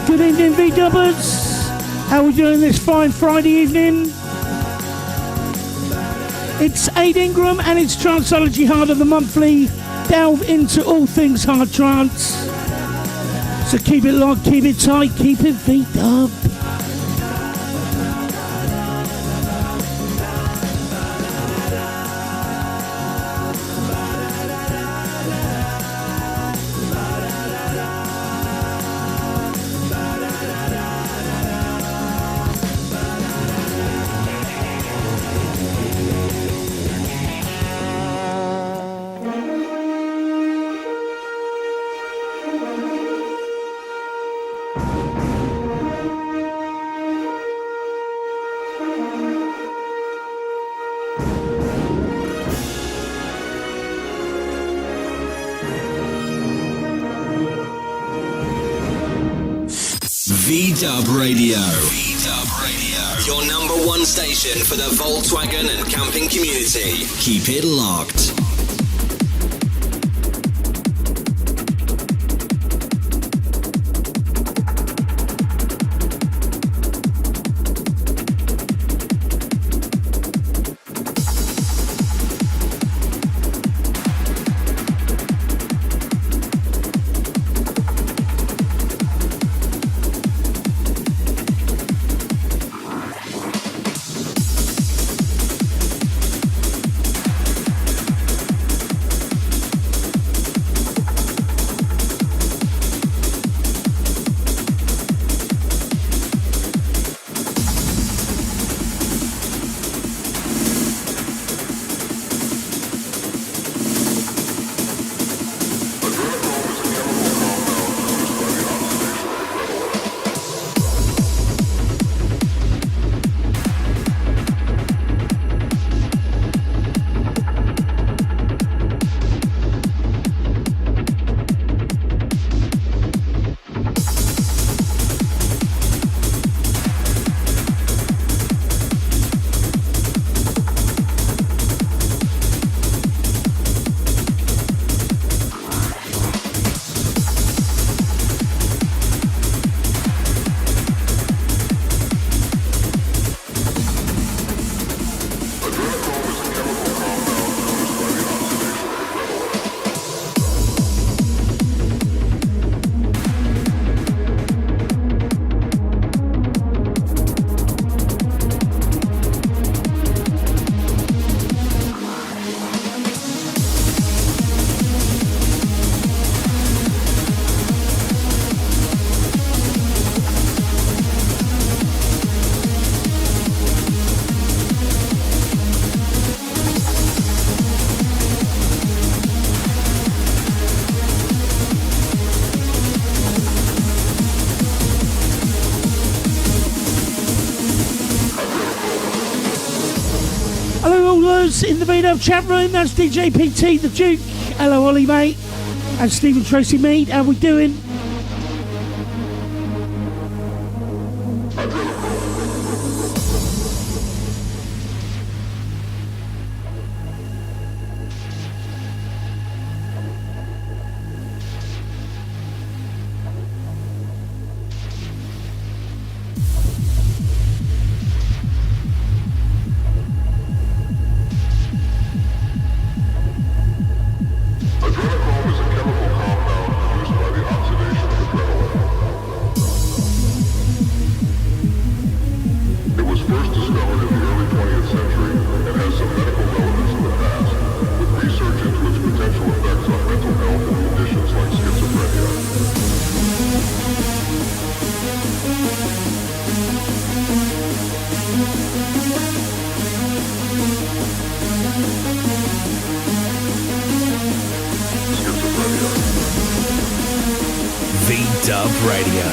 Good evening, V-Dubbers. How are we doing this fine Friday evening? It's Aid Ingram and it's Tranceology Harder, the monthly delve into all things hard trance. So keep it locked, keep it tight, keep it V-Dub. V-Dub Radio. V-Dub Radio. Your number one station for the Volkswagen and camping community. Keep it locked. In the V-Dub chat room, that's DJ PT, the Duke. Hello, Ollie, mate. And Stephen Tracy Mead. How we doing? V-Dub Radio.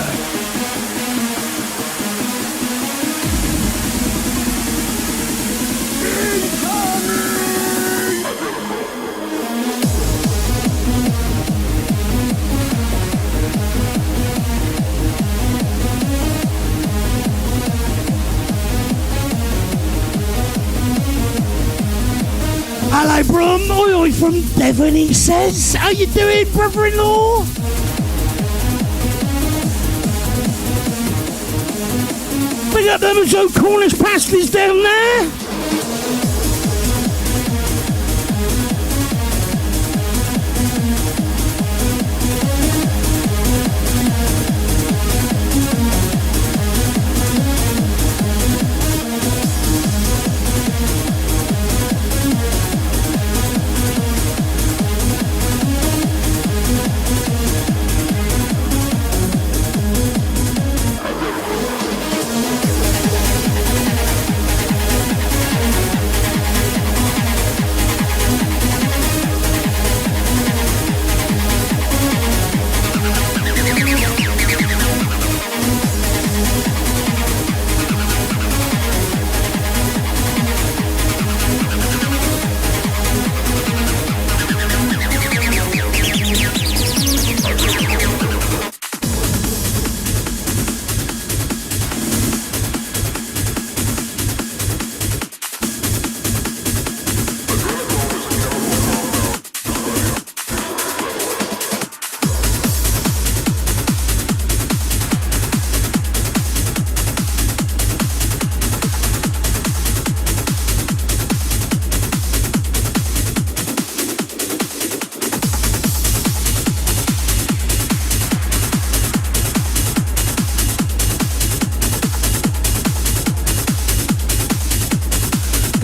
Hello, Brum. Oi, oi, from Devon, he says. How you doing, brother-in-law? up them so Cornish pasties down there.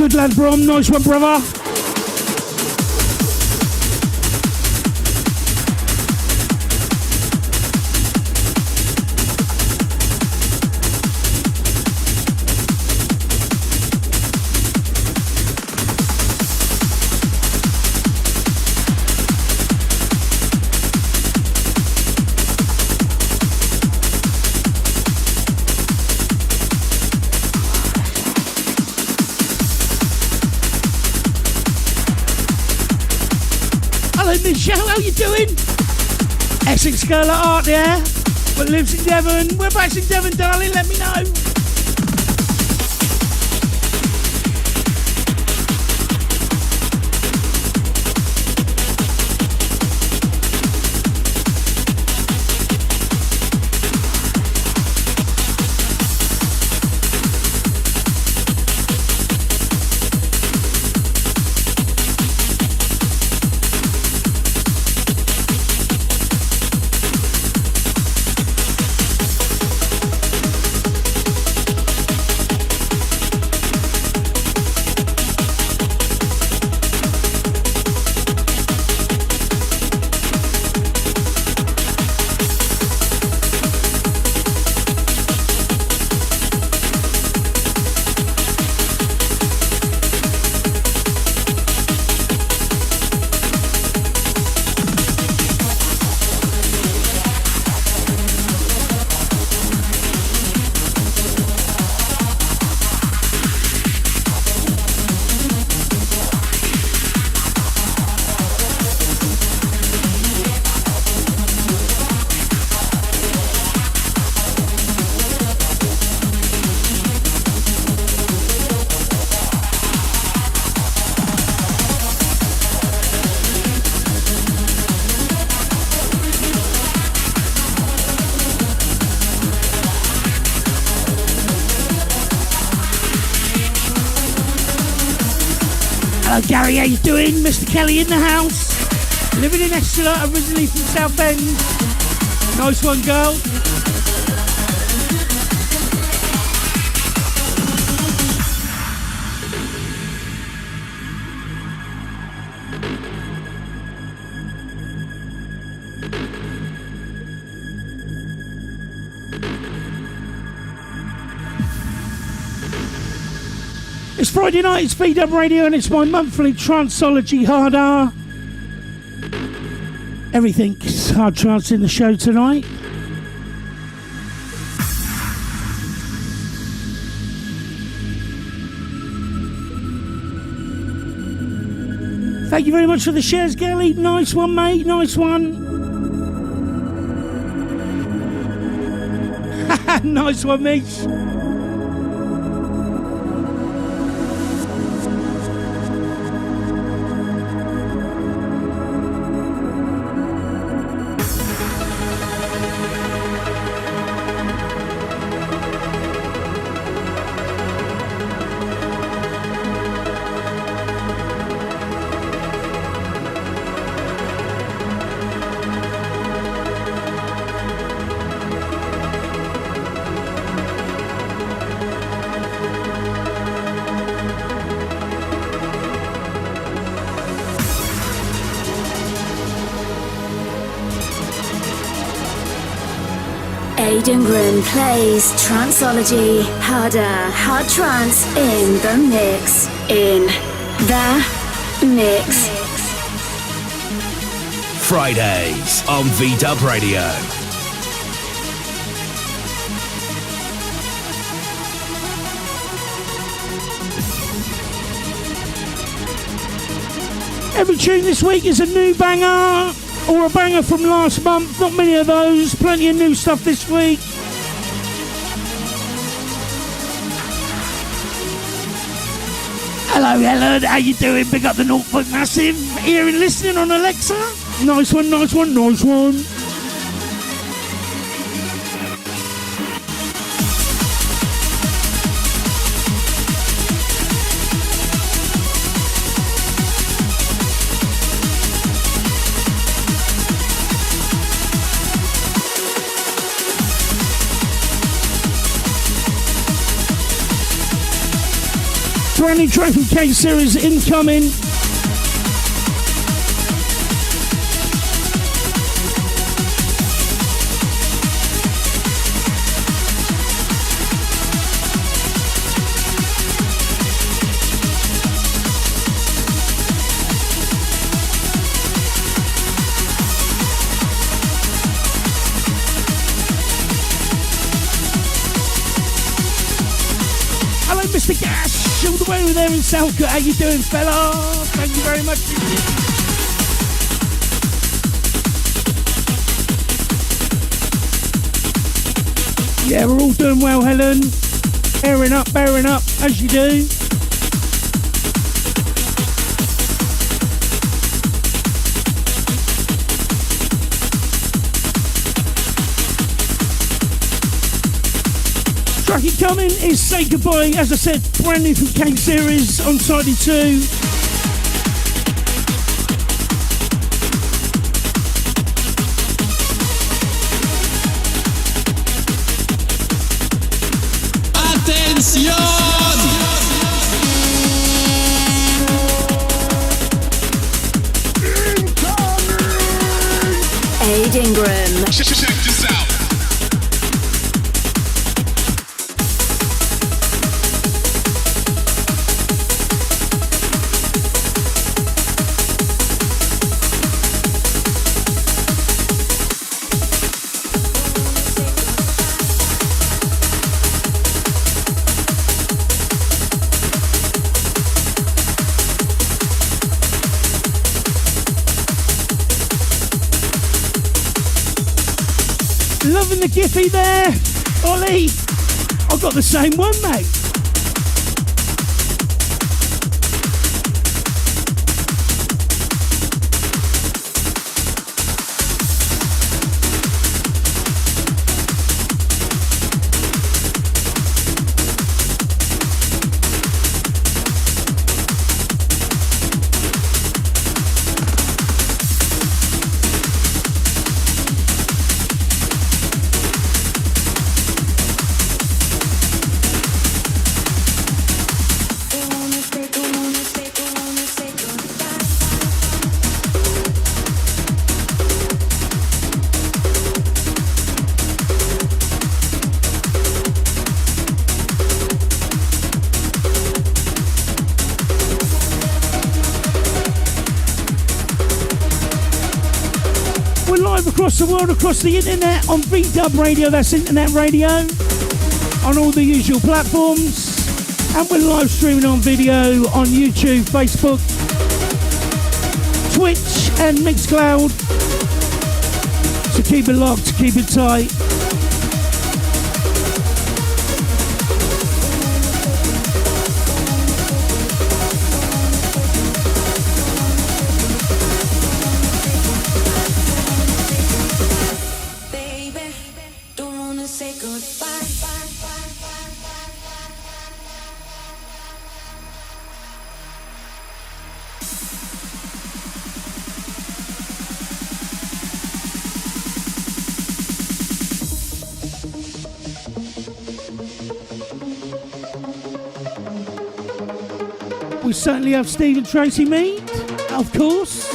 Good lad, Brom. Nice one, brother. Michelle, how you doing? Essex girl at heart there, but lives in Devon. Whereabouts in Devon, darling? Let me know. Hello Gary, how you doing? Mr. Kelly in the house. Living in Exeter, originally from Southend. Nice one, girl. It's Friday night, it's VW Radio, and it's my monthly Tranceology Harder. Everything's hard trance in the show tonight. Thank you very much for the shares, Gelly. Nice one, mate. Nice one. Nice one, mate. Ingram plays Tranceology, hard trance in the mix. In the mix. Fridays on V-Dub Radio. Every tune this week is a new banger or a banger from last month. Not many of those. Plenty of new stuff this week. Hello, Helen. How you doing? Big up the Norfolk Massive. Hearing, listening on Alexa. Nice one, nice one, nice one. Brand new track from K Series incoming. Hello, Mr. Gash. All the way over there in Southcote. How you doing, fella? Thank you very much. Yeah, we're all doing well, Helen. Bearing up, as you do. Track coming is Say Goodbye, as I said, brand new from K Series on Sidey 2. Ingram. Check this out. Loving the Giphy there, Ollie. I've got the same one, mate. Across the world, across the internet, on V-Dub Radio, that's internet radio, on all the usual platforms, and we're live streaming on video on YouTube, Facebook, Twitch and Mixcloud, so keep it locked, keep it tight. We certainly have Steve and Tracy Mead, of course.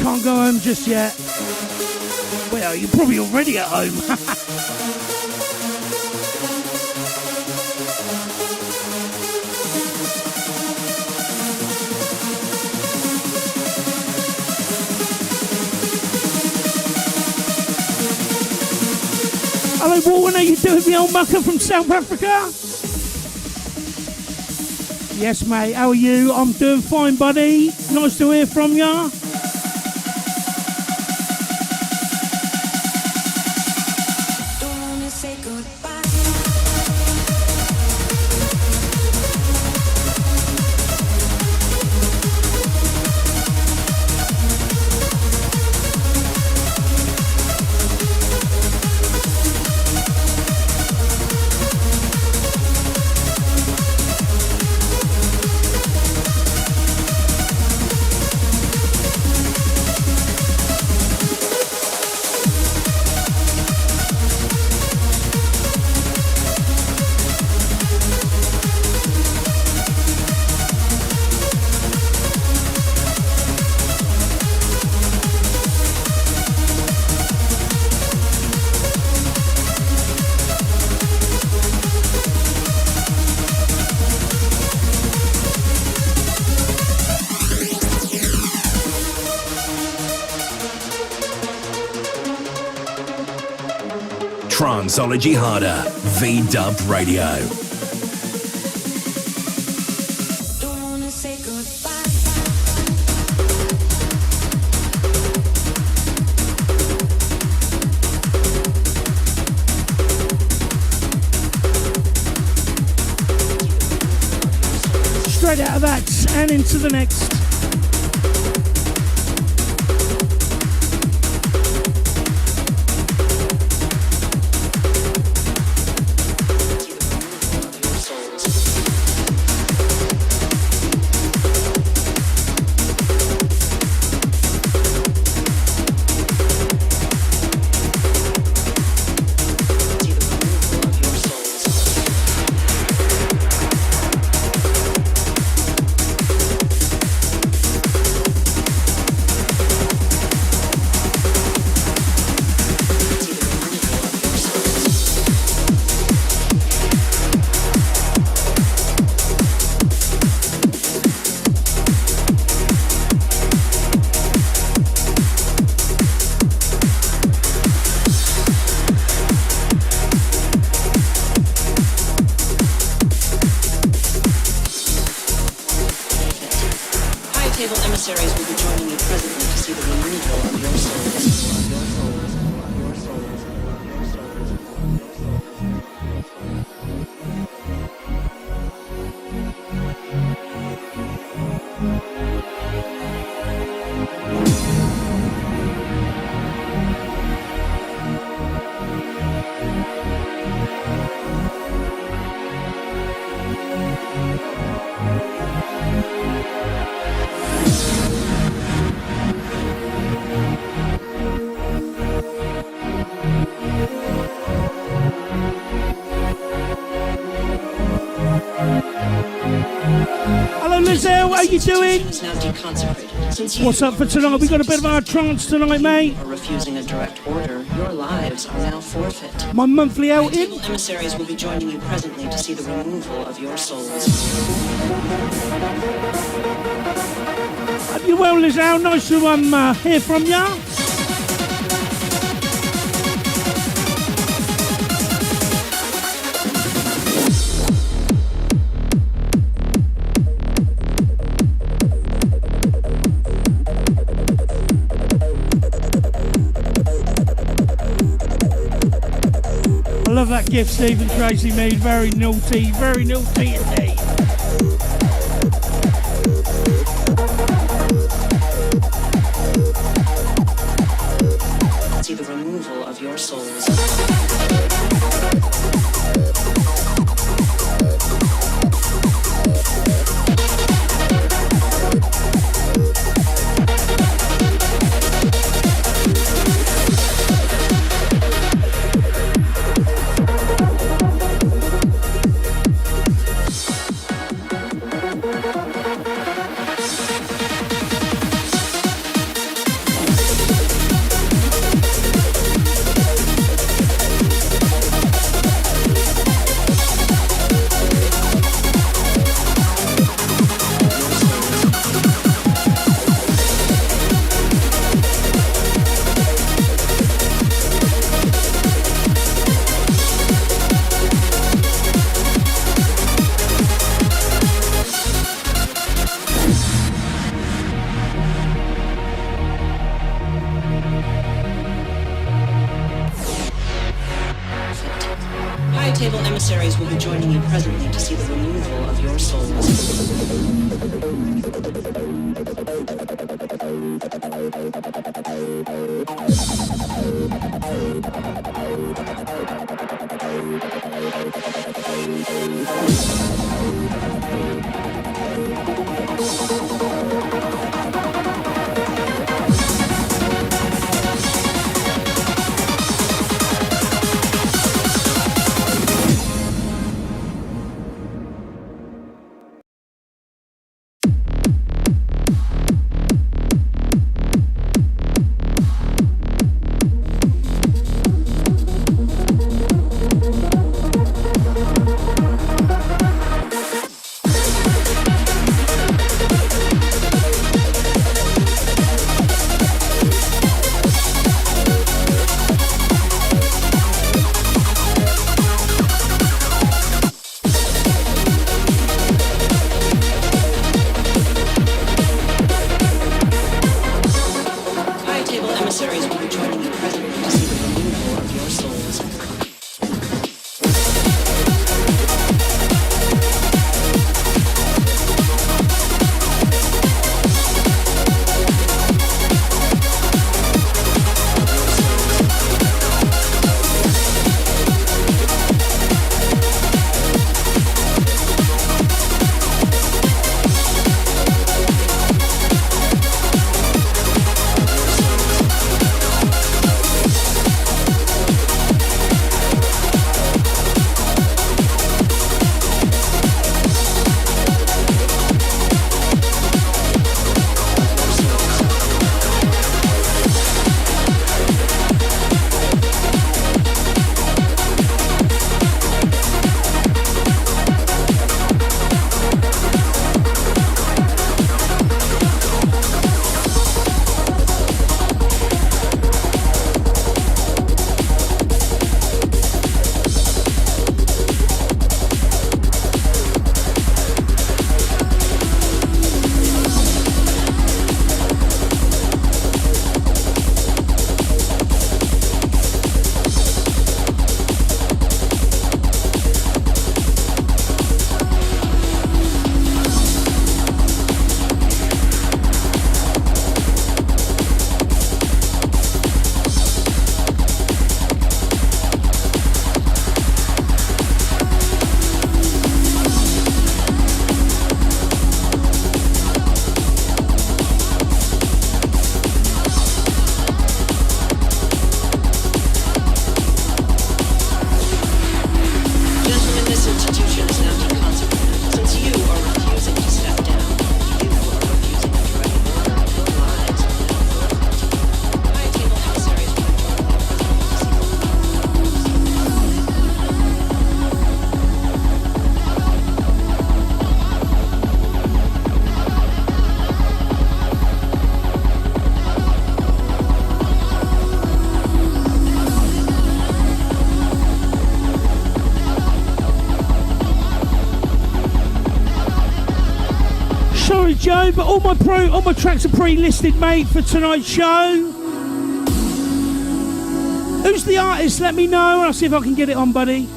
Can't go home just yet. Well, you're probably already at home. Hello, Warren, how you doing, the old mucker from South Africa? Yes, mate, how are you? I'm doing fine, buddy. Nice to hear from ya. Tranceology Harder, V-Dub Radio. Straight out of that and into the next. How you doing? What's up for tonight? We got a bit of our trance tonight, mate. Refusing a direct order, your lives are now forfeit. My monthly outing. Emissaries will be joining you presently to see the removal of your souls. Hope you well, Lizelle. Nice to hear from ya. I love that gift Stephen Tracy made. Very naughty indeed. See the removal of your souls. emissaries will be joining you presently to see the removal of your souls. Joe, but all my tracks are pre-listed, mate, for tonight's show. Who's the artist? Let me know, and I'll see if I can get it on, buddy.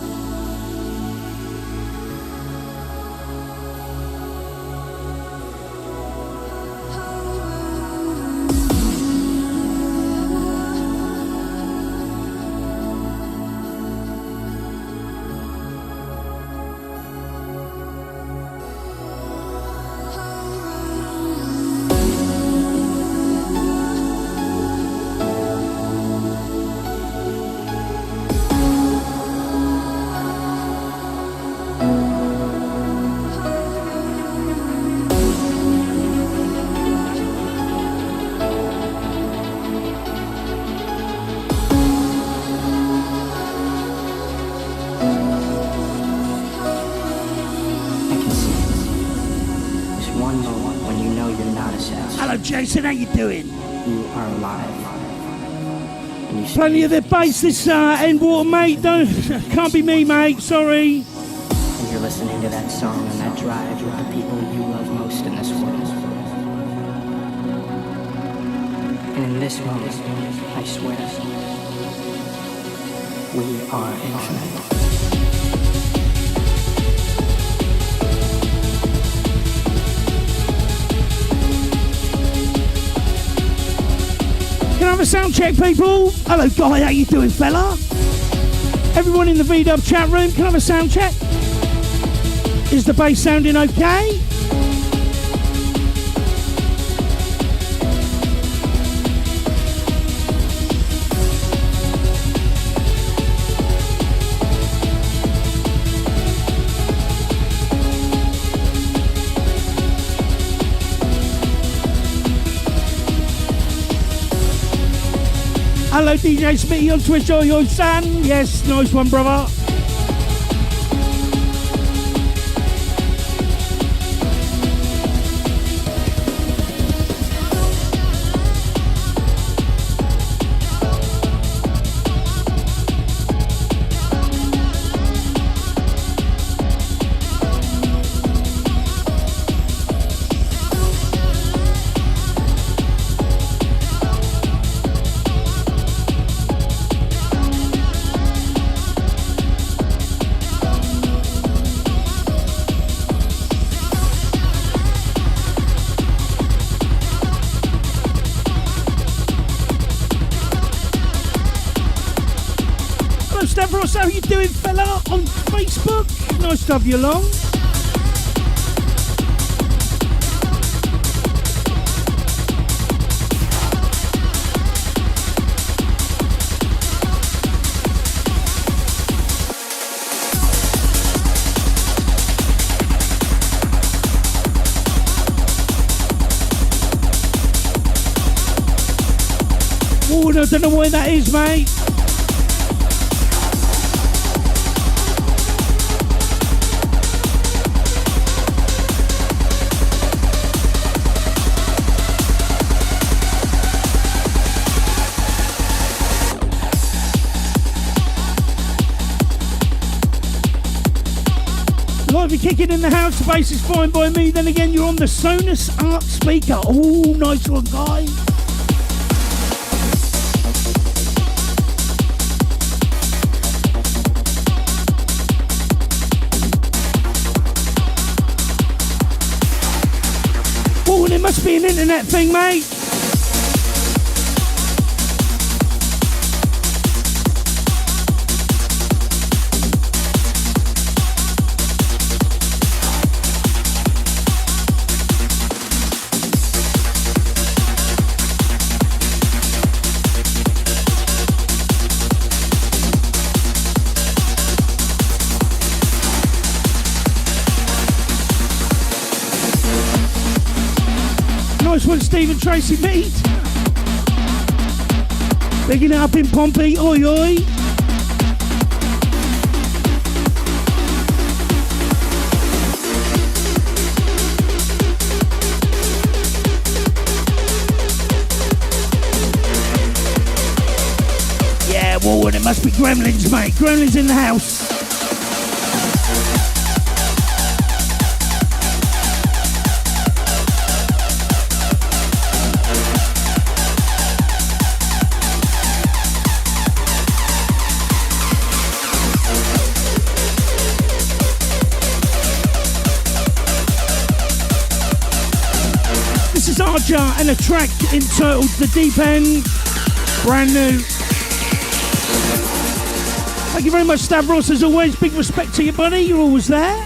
Jason, how you doing? You are alive. Plenty of the bass this end water, mate. Can't be me, mate. Sorry. And you're listening to that song and that drive with the people you love most in this world. And in this moment, I swear, we are infinite. sound check, people? Hello, Guy. How you doing, fella? Everyone in the V-Dub chat room, can I have a sound check? Is the bass sounding okay? Hello, DJ Smitty on Twitch. Oh, your son. Yes, nice one, brother. How you doing, fella? On Facebook? Nice to have you along. Oh, I don't know where that is, mate. If you're kicking in the house, the bass is fine by me. Then again, you're on the Sonus Art speaker. Oh, nice one, guys. Oh, and it must be an internet thing, mate. Nice one, Stephen Tracy Mead. Bigging it up in Pompey. Oi, oi. Yeah, well, it must be Gremlins, mate. Gremlins in the house. And a track entitled The Deep End, brand new. Thank you very much, Stavros, as always. Big respect to you, buddy. You're always there.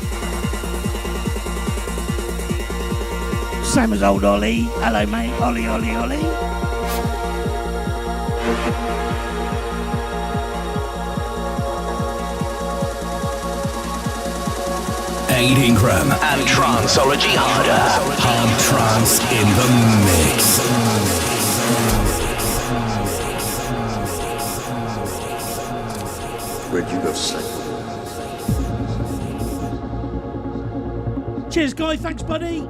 Same as old Ollie. Hello, mate. Ollie, Ollie, Ollie. Ingram and Tranceology Harder. Hard trance in the mix. Where'd you go, son? Cheers, Guy. Thanks, buddy.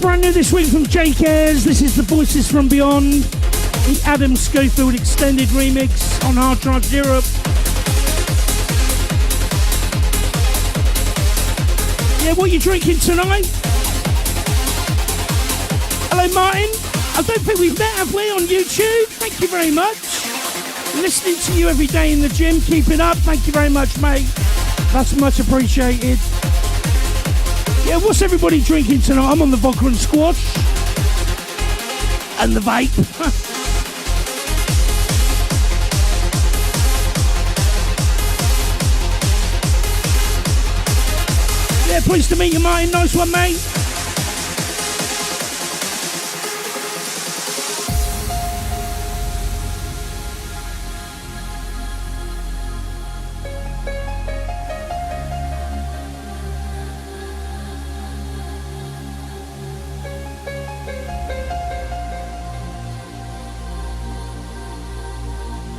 brand new this week from Jake Ayres. This is The Voices from Beyond, the Adam Schofield extended remix on Hard Trance Europe. Yeah, what are you drinking tonight? Hello, Martin. I don't think we've met, have we, on YouTube? Thank you very much. Listening to you every day in the gym. Keep it up. Thank you very much, mate. That's much appreciated. Yeah, what's everybody drinking tonight? I'm on the vodka and squash. And the vape. Yeah, pleased to meet you, Martin. Nice one, mate.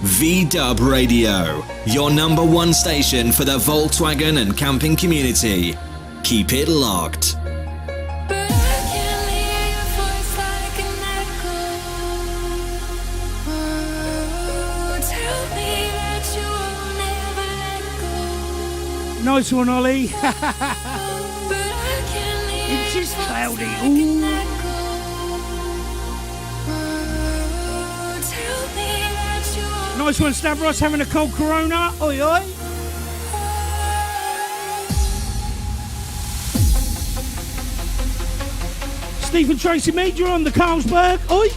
V-Dub Radio, your number one station for the Volkswagen and camping community. Keep it locked. Nice one, Ollie. It's just cloudy. Ooh. Nice one, Stavros, having a cold Corona. Oi, oi. Stephen Tracy Major on the Carlsberg. Oi.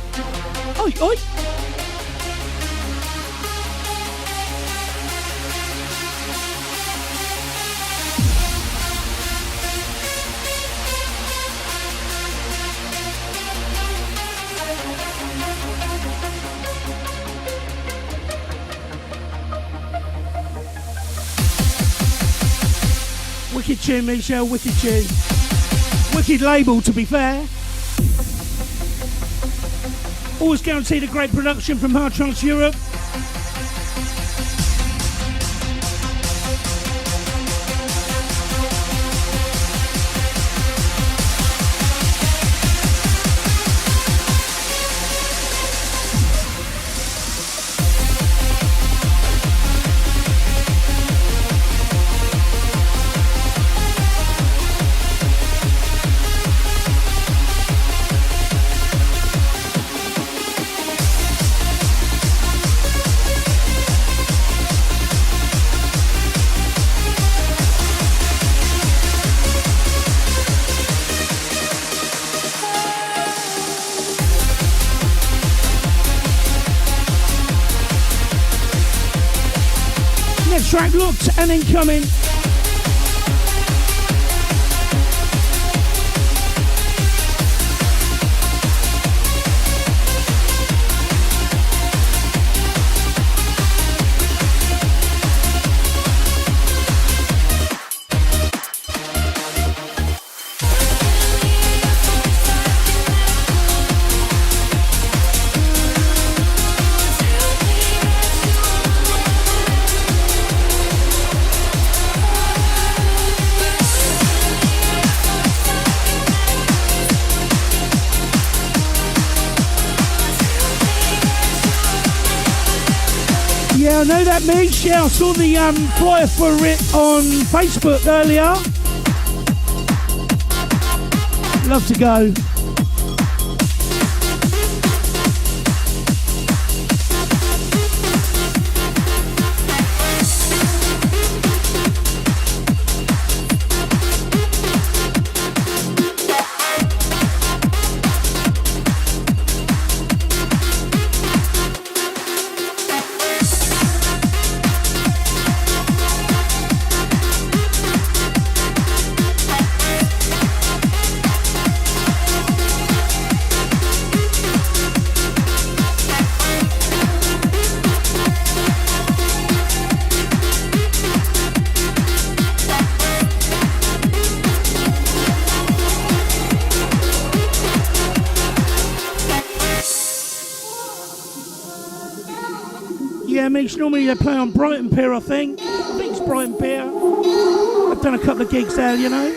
Oi, oi. Wicked tune, Michelle, wicked tune. Wicked label, to be fair. Always guaranteed a great production from Hard Trance Europe. Track locked and incoming. I know that, Mitch. Yeah, I saw the flyer for it on Facebook earlier. Love to go. Normally they play on Brighton Pier, I think. I think it's Brighton Pier. I've done a couple of gigs there, you know.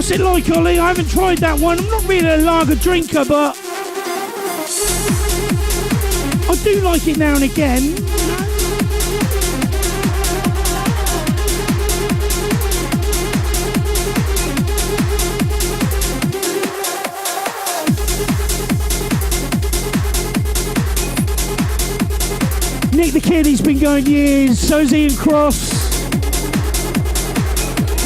What's it like, Ollie? I haven't tried that one. I'm not really a lager drinker, but I do like it now and again. You know? Nick the Kid, he's been going years. So's Ian Cross.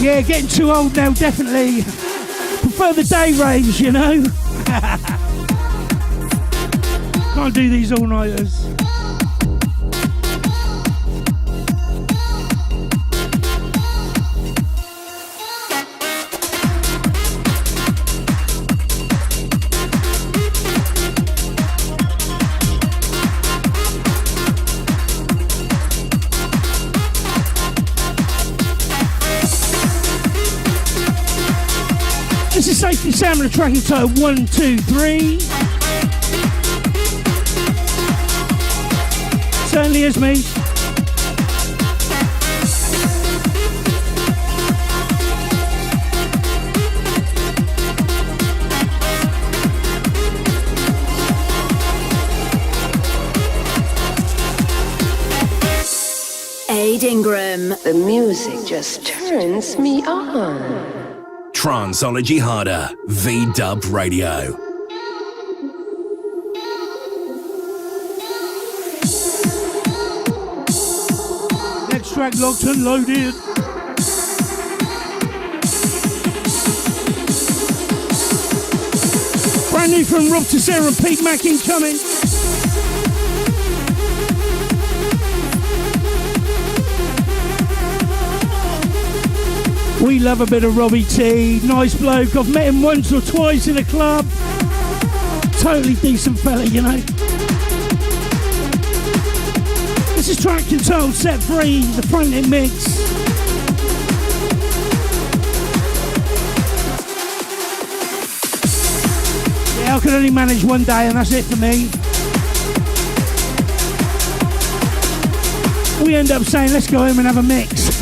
Yeah, getting too old now, definitely. Prefer the day raves, you know. Can't do these all-nighters. This is Safety Sam with the track entitled 1, 2, 3. Certainly is me. Aid Ingram. The music just turns me on. Tranceology Harder, V-Dub Radio. Next track locked and loaded. Brand new from Rob Tessera and Pete Mack incoming. We love a bit of Robbie T. Nice bloke. I've met him once or twice in a club. Totally decent fella, you know. This is track entitled Set Free, the front end mix. Yeah, I can only manage one day and that's it for me. We end up saying, let's go home and have a mix.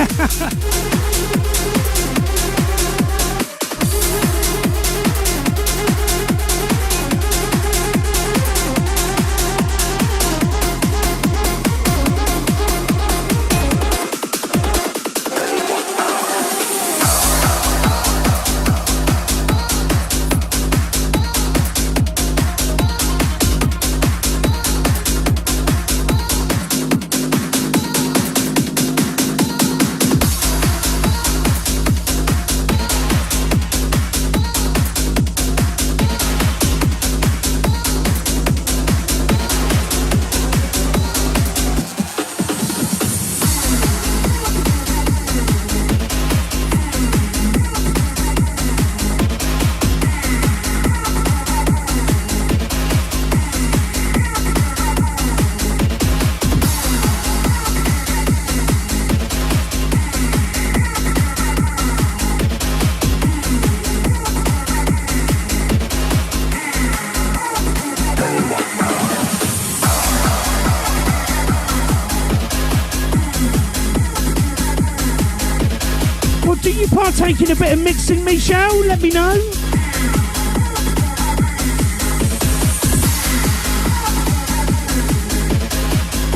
Taking a bit of mixing, Michelle, let me know.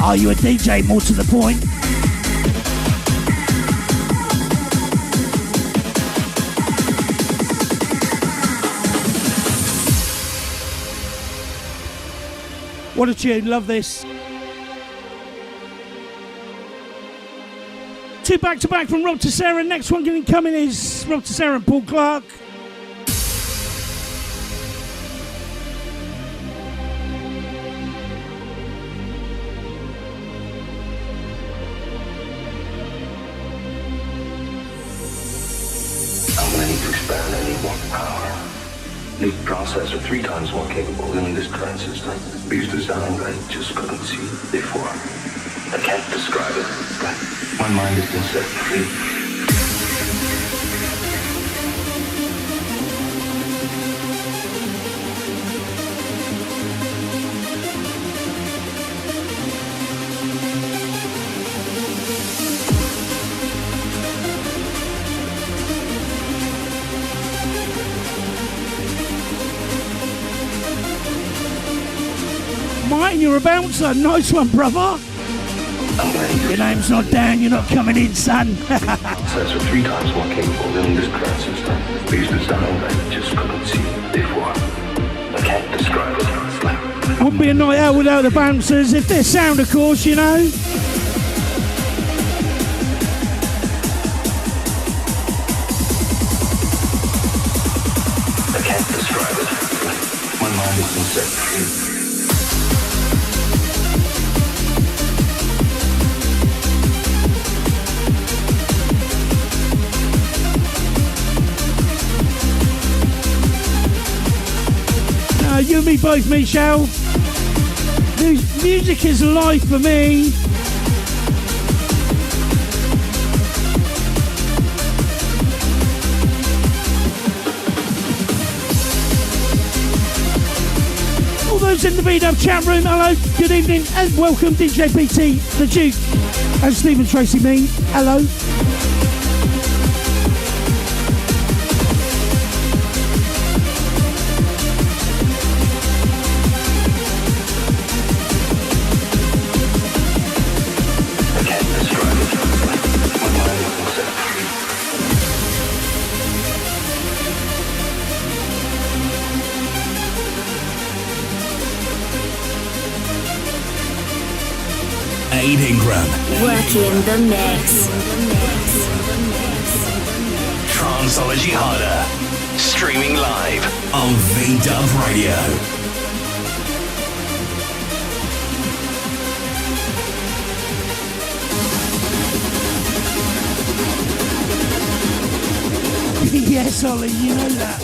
Are you a DJ, more to the point? What a tune, love this. Two back-to-back from Rob Tessera. Next one going to come in is Rob Tessera and Paul Clark. I'm going to need to expand. I need more power. New processor 3 times more capable than this transistor. These designs I just couldn't see before. I can't describe it, but my mind has been set free. Martin, you're a bouncer. Nice one, brother. Your name's not Dan, you're not coming in, son. Processors are 3 times more capable than this transistor. These designs I just couldn't see before. I can't describe it. Wouldn't be a night out without the bouncers, if they're sound, of course, you know. I can't describe it. My mind has been set free. You and me both, Michelle. Music is life for me. All those in the VW chat room, hello, good evening, and welcome DJ PT, the Duke, and Stephen Tracy me, hello. Ingram. Working the mix. Tranceology Harder. Streaming live on VW Radio. Yes, Ollie, you know that.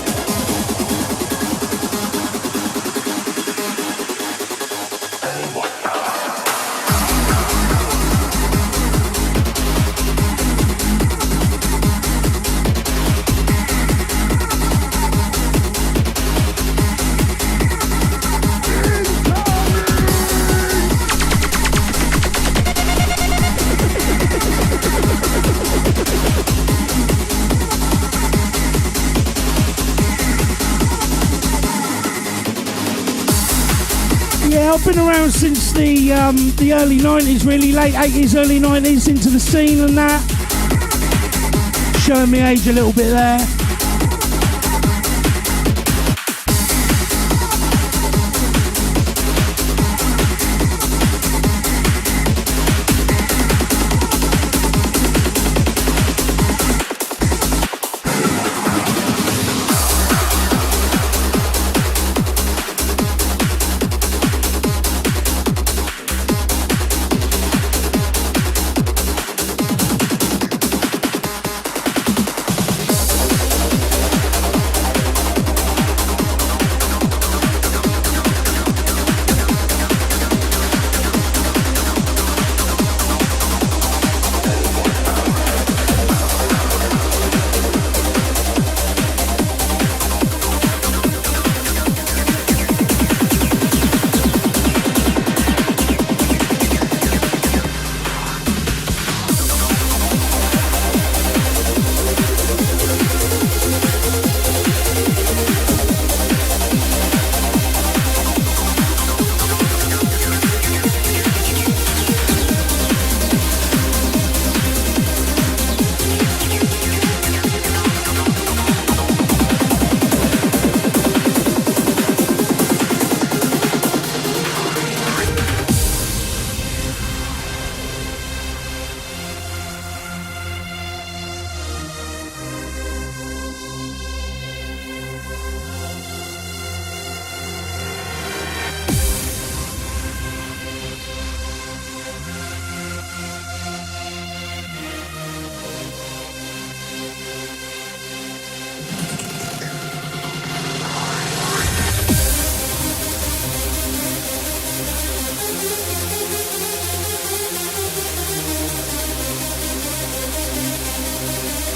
I've been around since the early 90s, really late 80s, early 90s, into the scene and that. Showing me age a little bit there.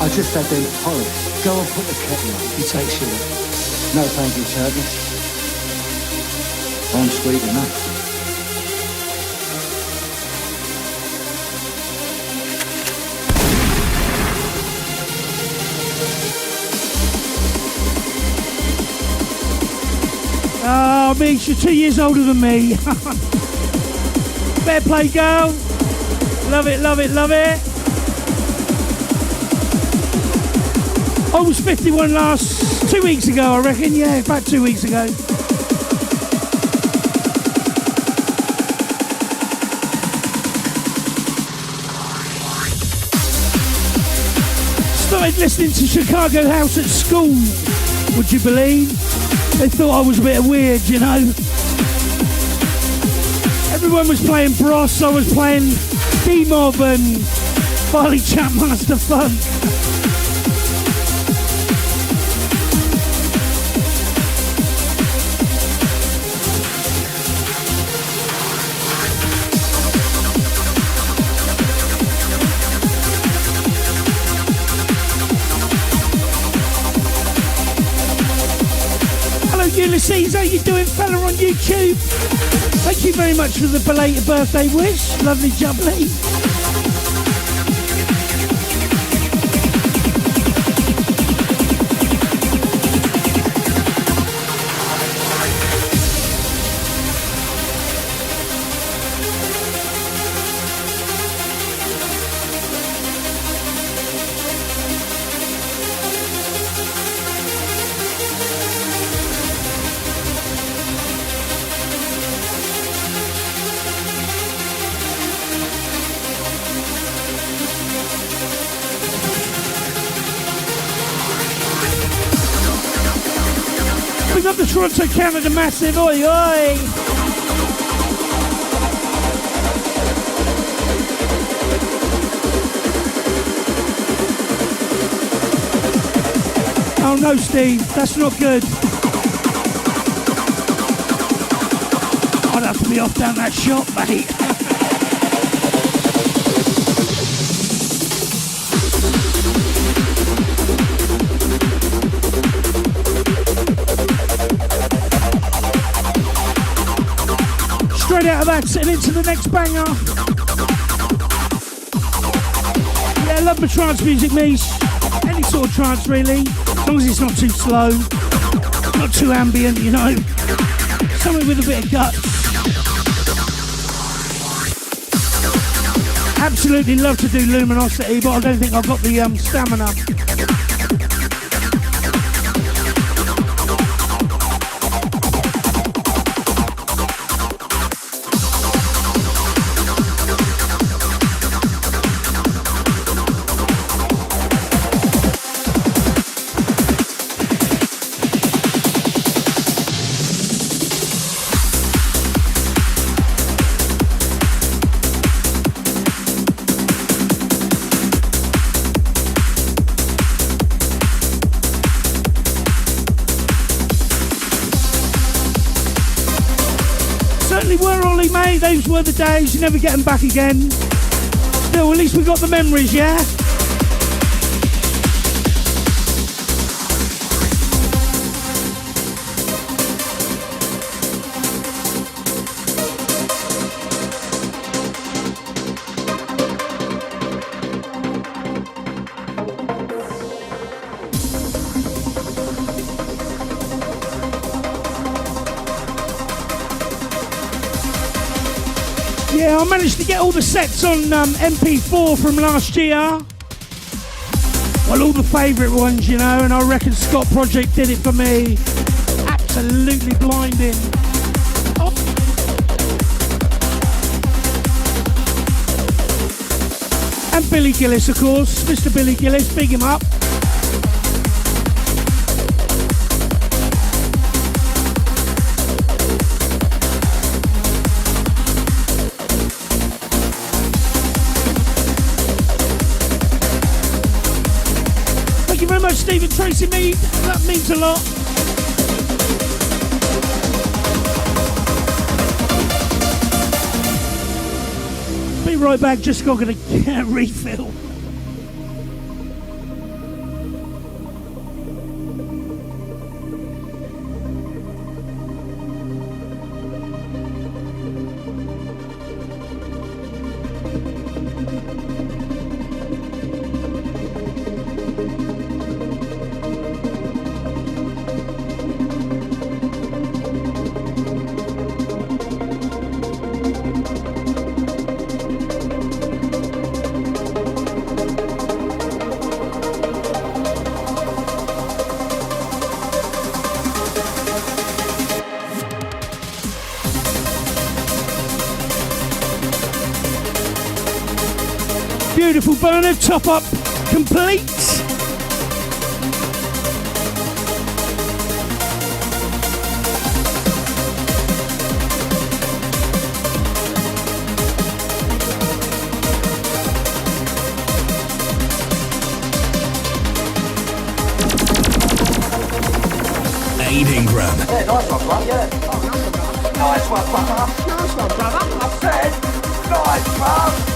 I just had them porridge. Go and put the kettle on. You take sugar. No, thank you, Turkey. I'm sweet enough. Oh, Mish, you're 2 years older than me. Fair play, girl. Love it, love it, love it. I was 51 2 weeks ago, I reckon. Yeah, about 2 weeks ago. Started listening to Chicago House at school, would you believe? They thought I was a bit weird, you know. Everyone was playing Bros, I was playing D-Mob and Farley Chapmaster Funk. Ulysses, how you doing, fella on YouTube? Thank you very much for the belated birthday wish. Lovely jubbly. Up the Toronto, Canada, massive, oi, oi! Oh no, Steve, that's not good. I'd have to be off down that shop, mate. Straight out of that and into the next banger. Yeah, I love my trance music, Mish. Any sort of trance, really. As long as it's not too slow, not too ambient, you know. Something with a bit of guts. Absolutely love to do Luminosity, but I don't think I've got the stamina. Mate, those were the days, you never get them back again. Still, at least we got the memories, yeah? Yeah, I managed to get all the sets on MP4 from last year. Well, all the favourite ones, you know, and I reckon Scott Project did it for me. Absolutely blinding. Oh. And Billy Gillis, of course. Mr. Billy Gillis, big him up. Stephen Tracy Mead, that means a lot. Be right back, just got to get a refill. Beautiful Bernard, top up complete. Ingram. Yeah, nice one, bro. Yeah. Nice one, brother. Nice one, brother. I said, nice, bro.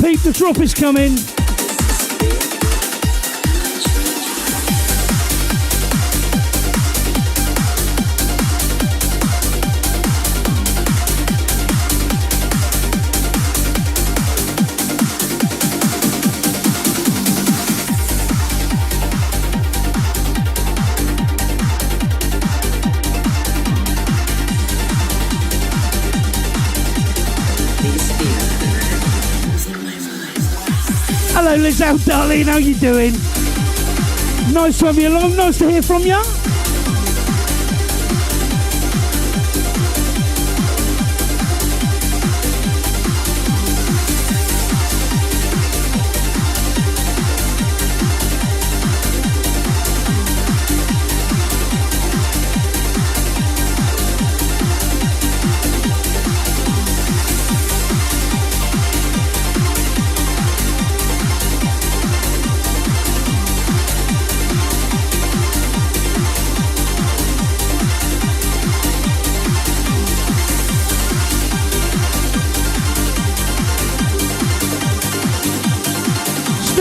Peep, the drop is coming. Hello Lizelle, darling, how you doing? Nice to have you along, nice to hear from you.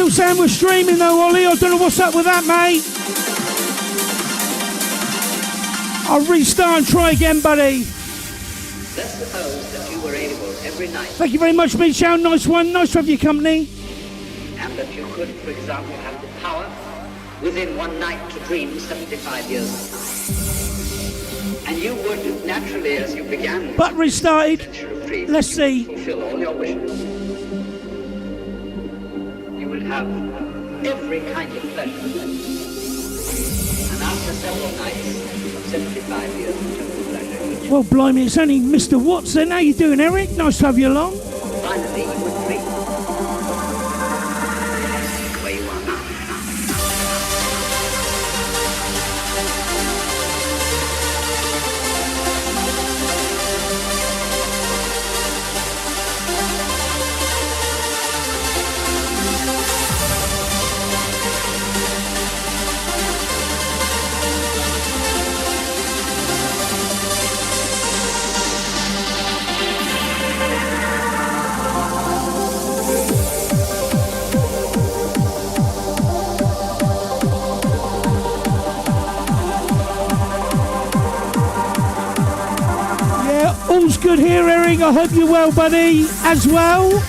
Saying we're streaming though, Ollie. I don't know what's up with that, mate. I'll restart and try again, buddy. Let's suppose that you were able every night. Thank you very much, Michelle. Nice one. Nice to have your company. And that you could, for example, have the power within one night to dream 75 years. And you would naturally, as you began. But restarted. Let's see. Fulfill all your wishes. Have every kind of pleasure. And after several nights of 75 years of total pleasure. Well, blimey, it's only Mr. Watson. How you doing, Eric? Nice to have you along. Finally, you would dream. Where you are now. dear Eric. I hope you're well, buddy, as well.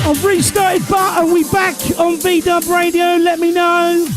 I've restarted, but are we back on V-Dub Radio? Let me know.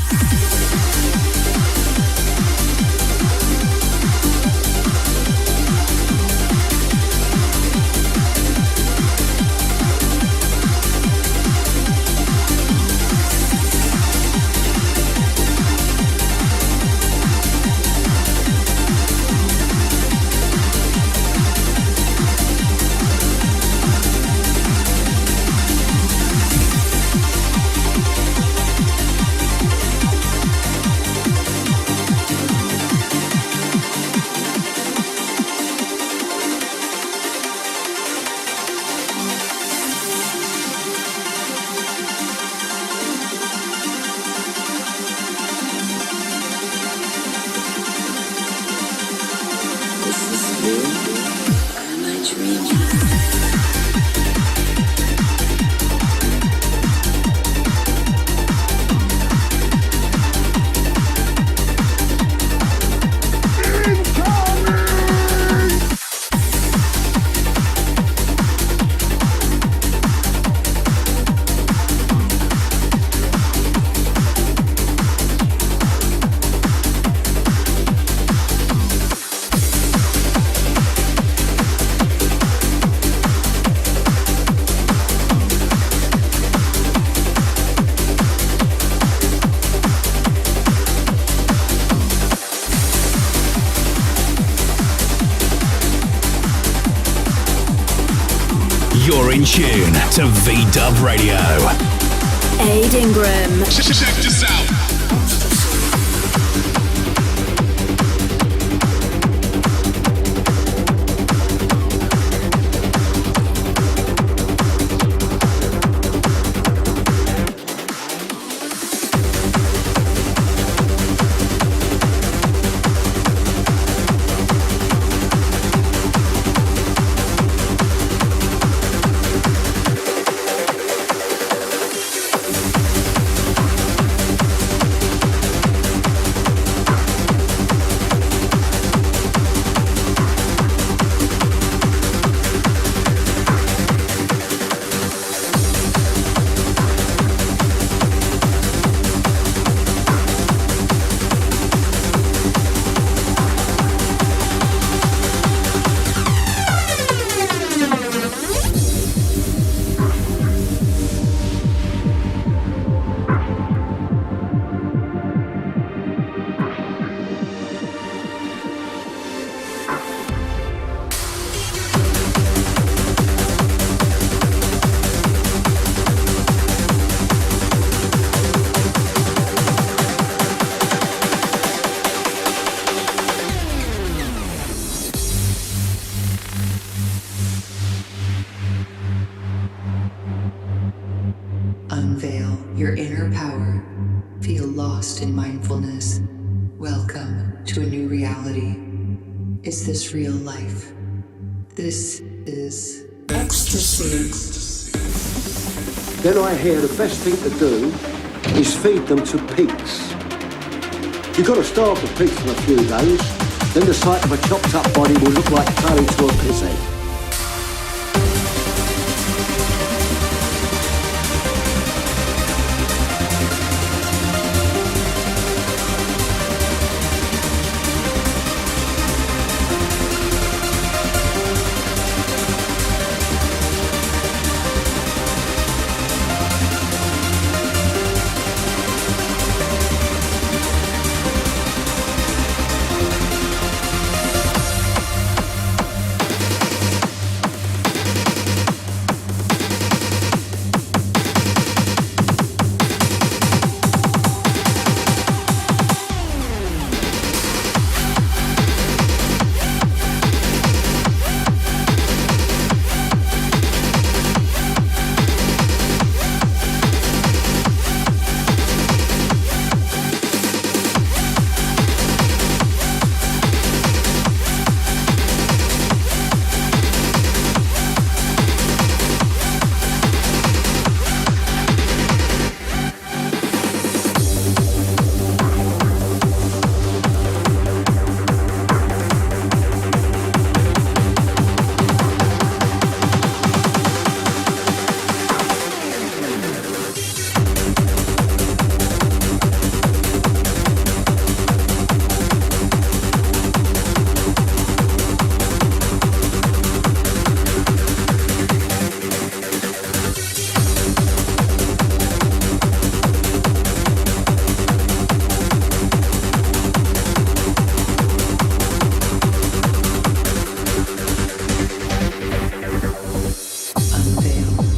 You're in tune to V-Dub Radio. Aid Ingram. Check this out. Unveil your inner power. Feel lost in mindfulness. Welcome to a new reality. Is this real life? This is ecstasy. Then I hear the best thing to do is feed them to pigs. You've got to starve the pigs for a few days, then the sight of a chopped up body will look like curry to a piss head.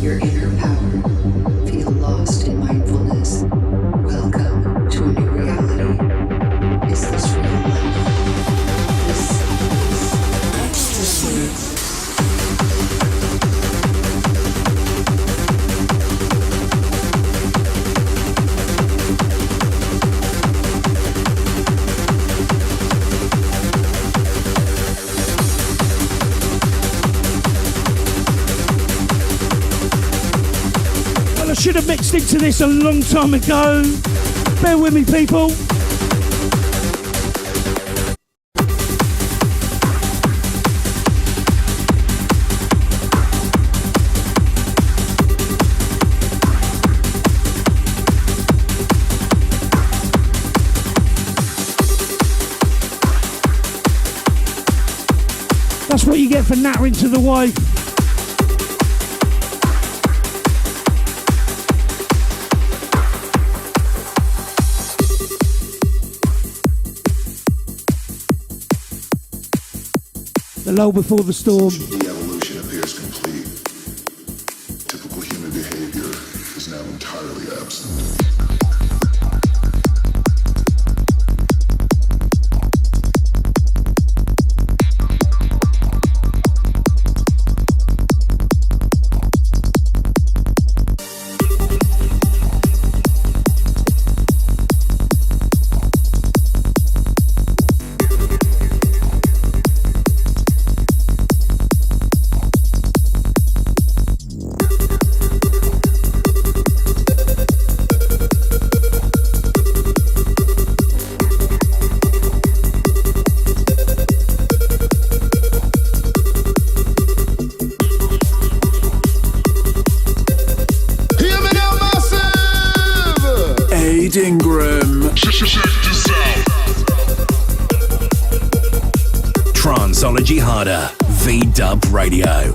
your inner power. Feel lost in mindfulness. Welcome to a new reality. Is this real life? This is I should have mixed into this a long time ago. Bear with me, people. That's what you get for nattering to the wife. The lull before the storm. The evolution appears complete. Typical human behavior is now entirely absent. Ingram. Tranceology Harder. V-Dub Radio.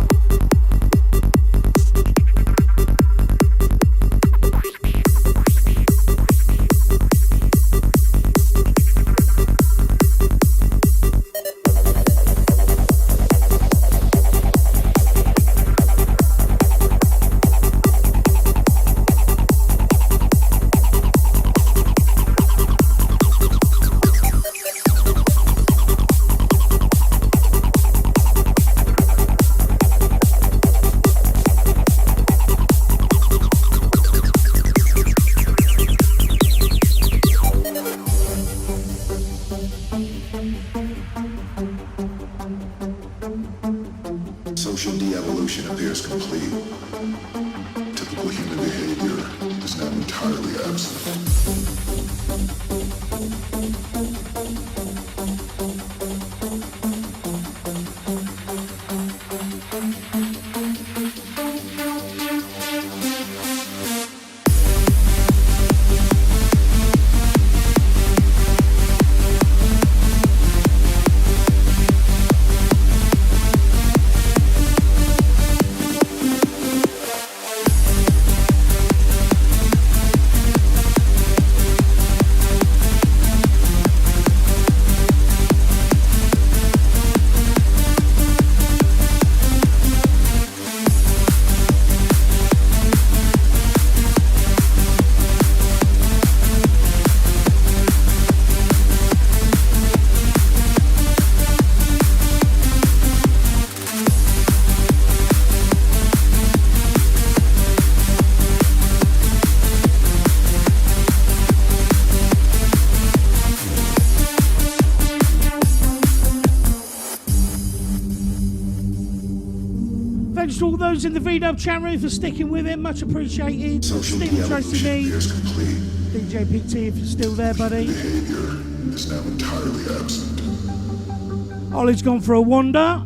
Thanks to all those in the V-Dub chat room for sticking with it. Much appreciated. Stephen Tracy D, DJ PT, if you're still there, buddy. Behavior is now entirely absent. Ollie's gone for a wander.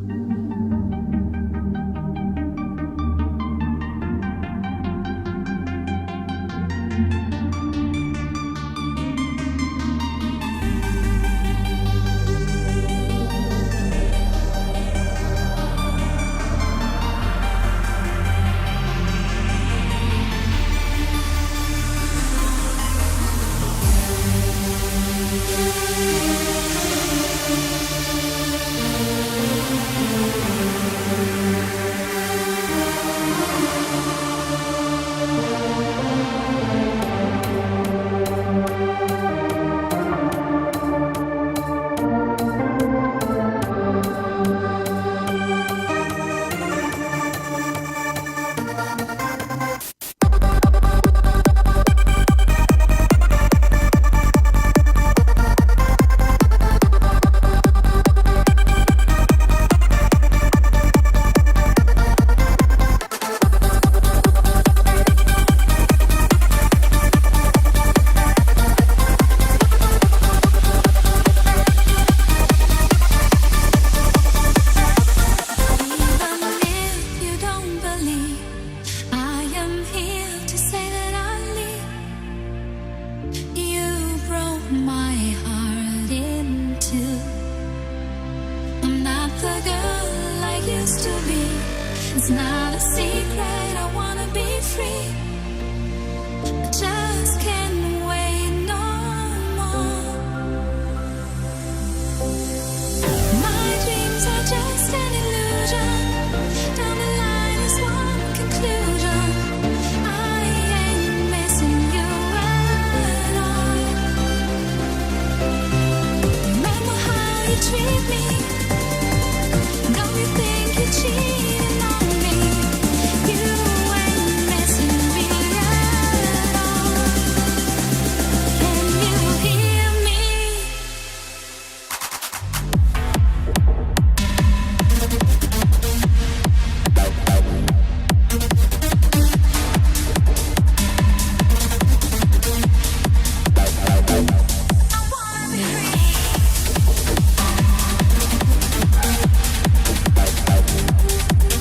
It's not a secret, I wanna be free. I just can't wait no more. My dreams are just an illusion. Down the line is one conclusion. I ain't missing you at all. Remember how you treat me. Know you think you're cheating on me. You ain't missing me at all. Can you hear me?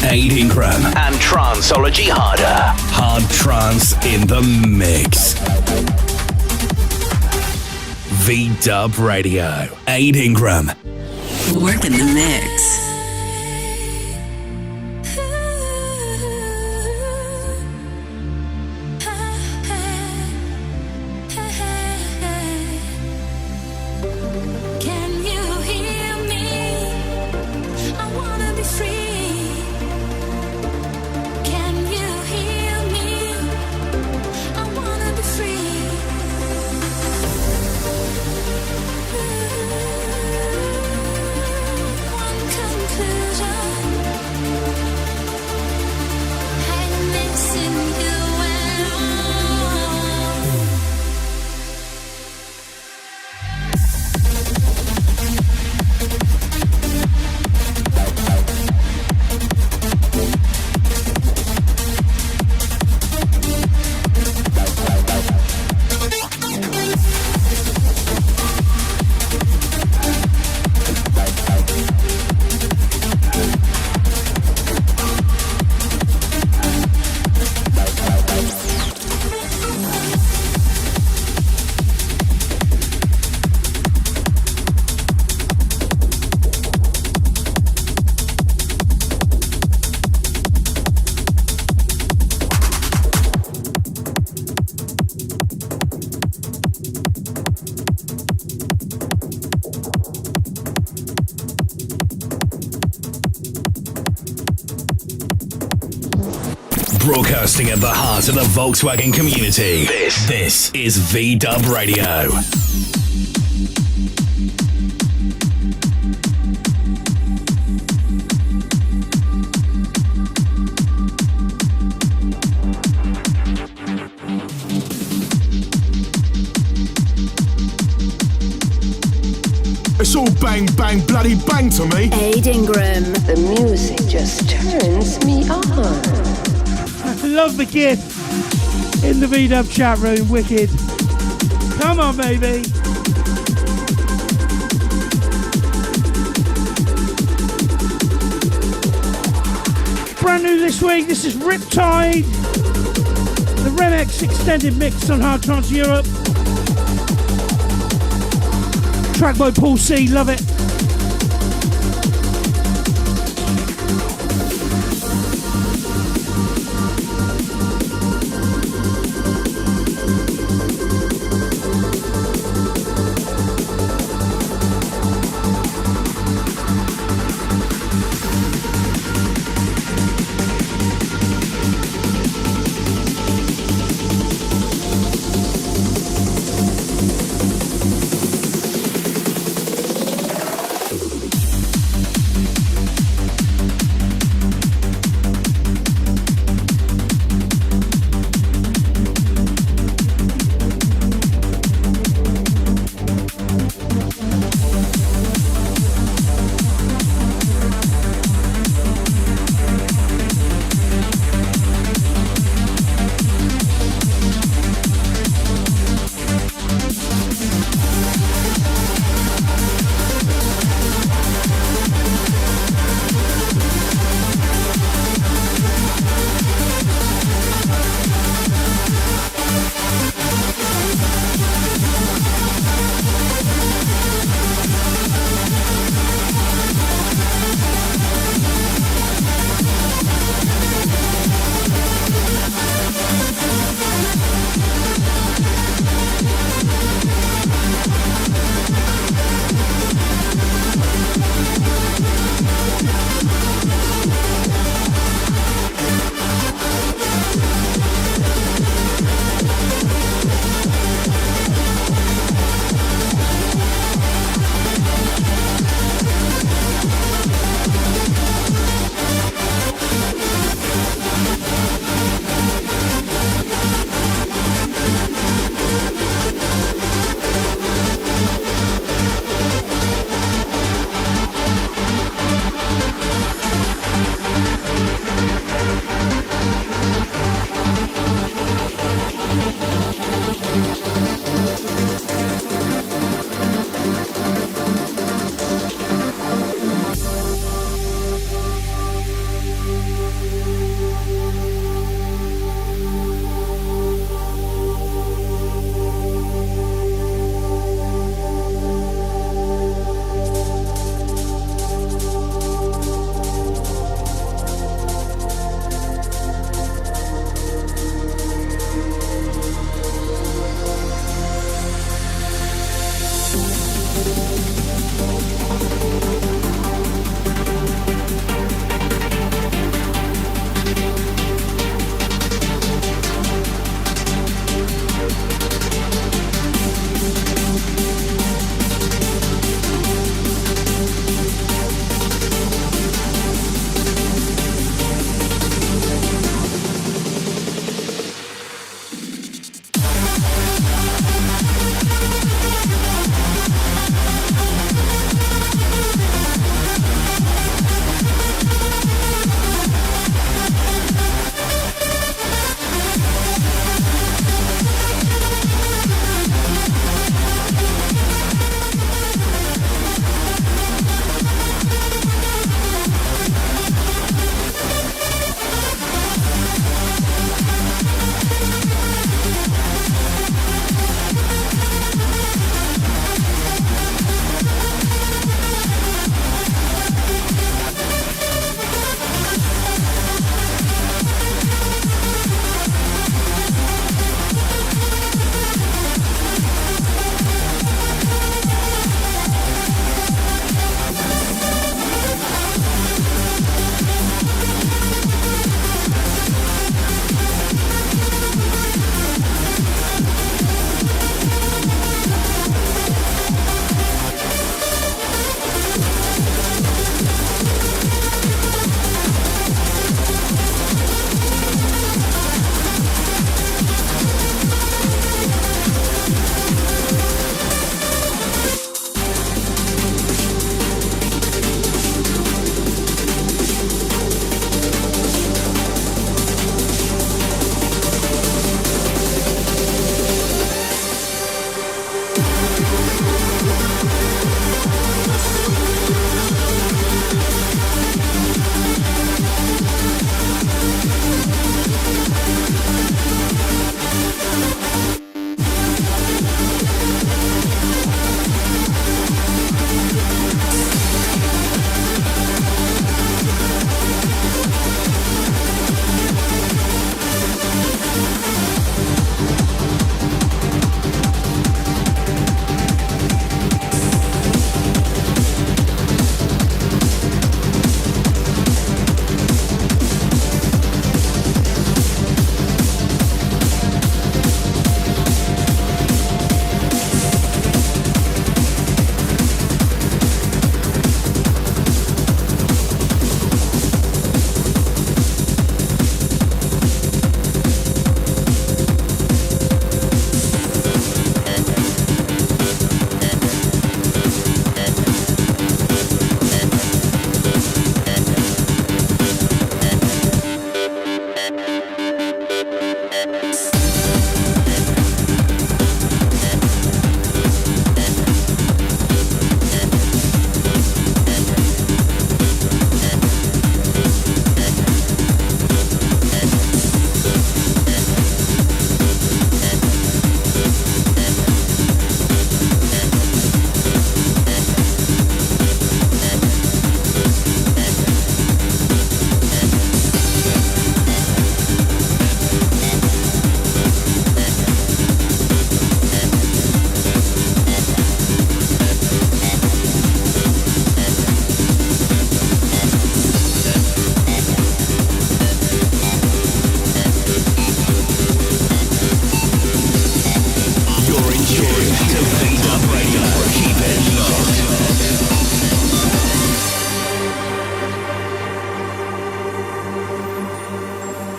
8 Ingram and Tranceology Harder. Hard trance in the mix. V-Dub Radio. 8 Ingram. Work in the mix. Can you hear me? I wanna be free. Can you hear me? I wanna be free. One conclusion. I'm missing you at all. Broadcasting at the heart of the Volkswagen community. This is V-Dub Radio. It's all bang, bang, bloody bang to me. 8 Ingram. The music just turns me on. Love the kid in the V-Dub chat room. Wicked. Come on, baby. Brand new this week. This is Riptide. The Remix extended mix on Hard Trance Europe. Track by Paul C. Love it.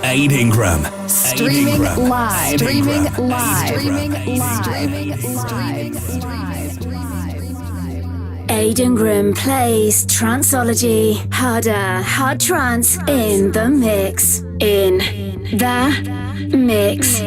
Aid Ingram. Streaming live. Aid Ingram plays Tranceology. Hard trance in the mix. In the mix.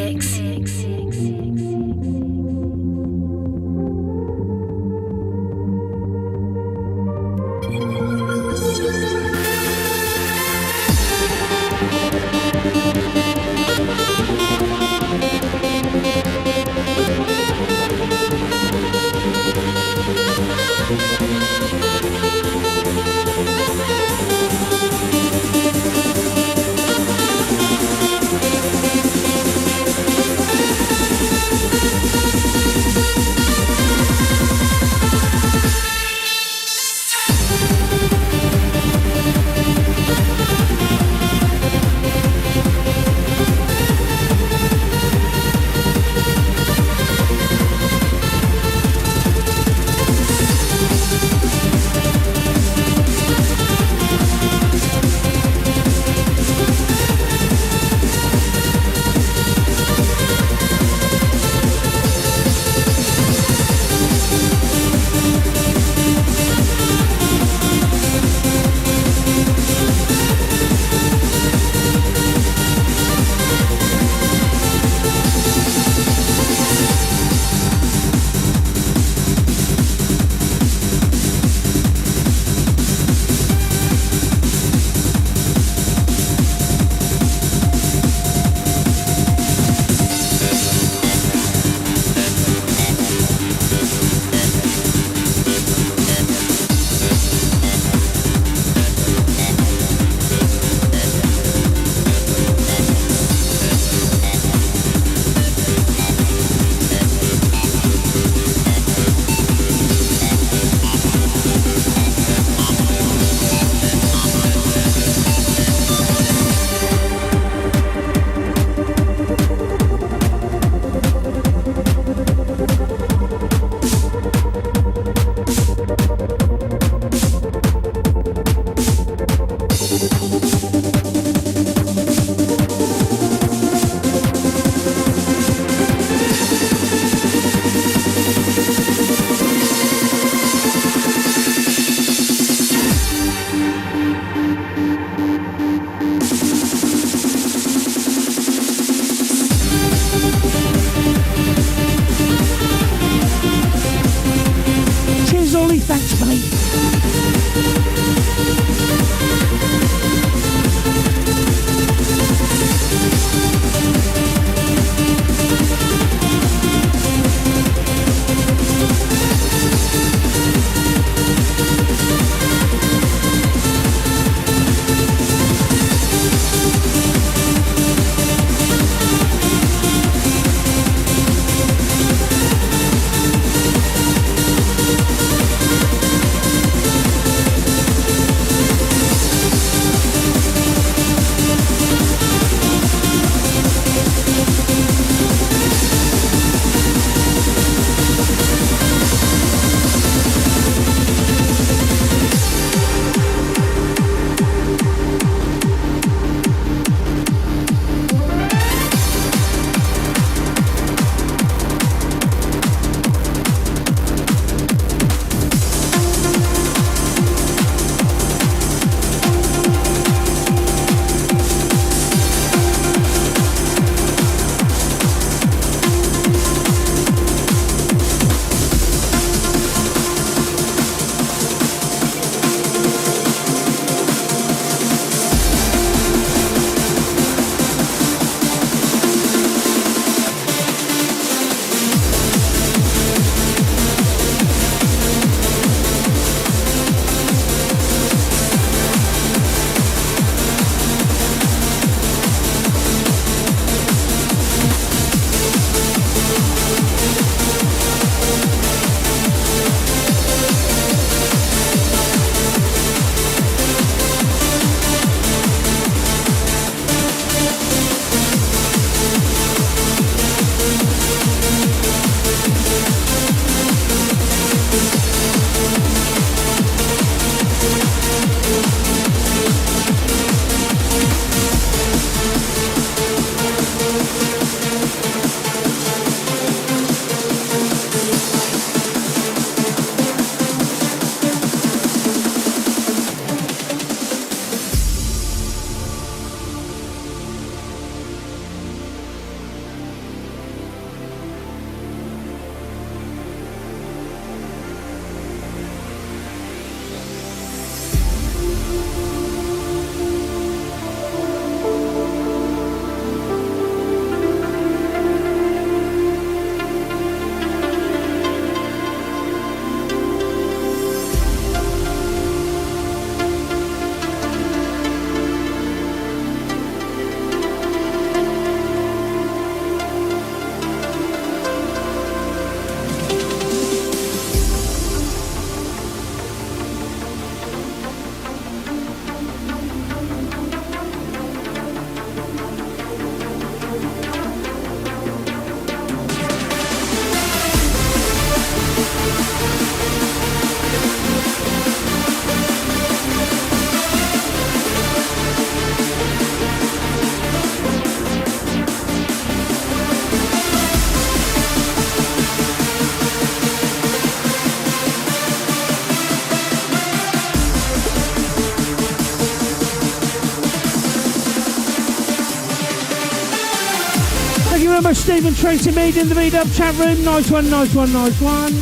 you very much, Stephen Tracy Mead in the V-Dub chat room. Nice one, nice one, nice one.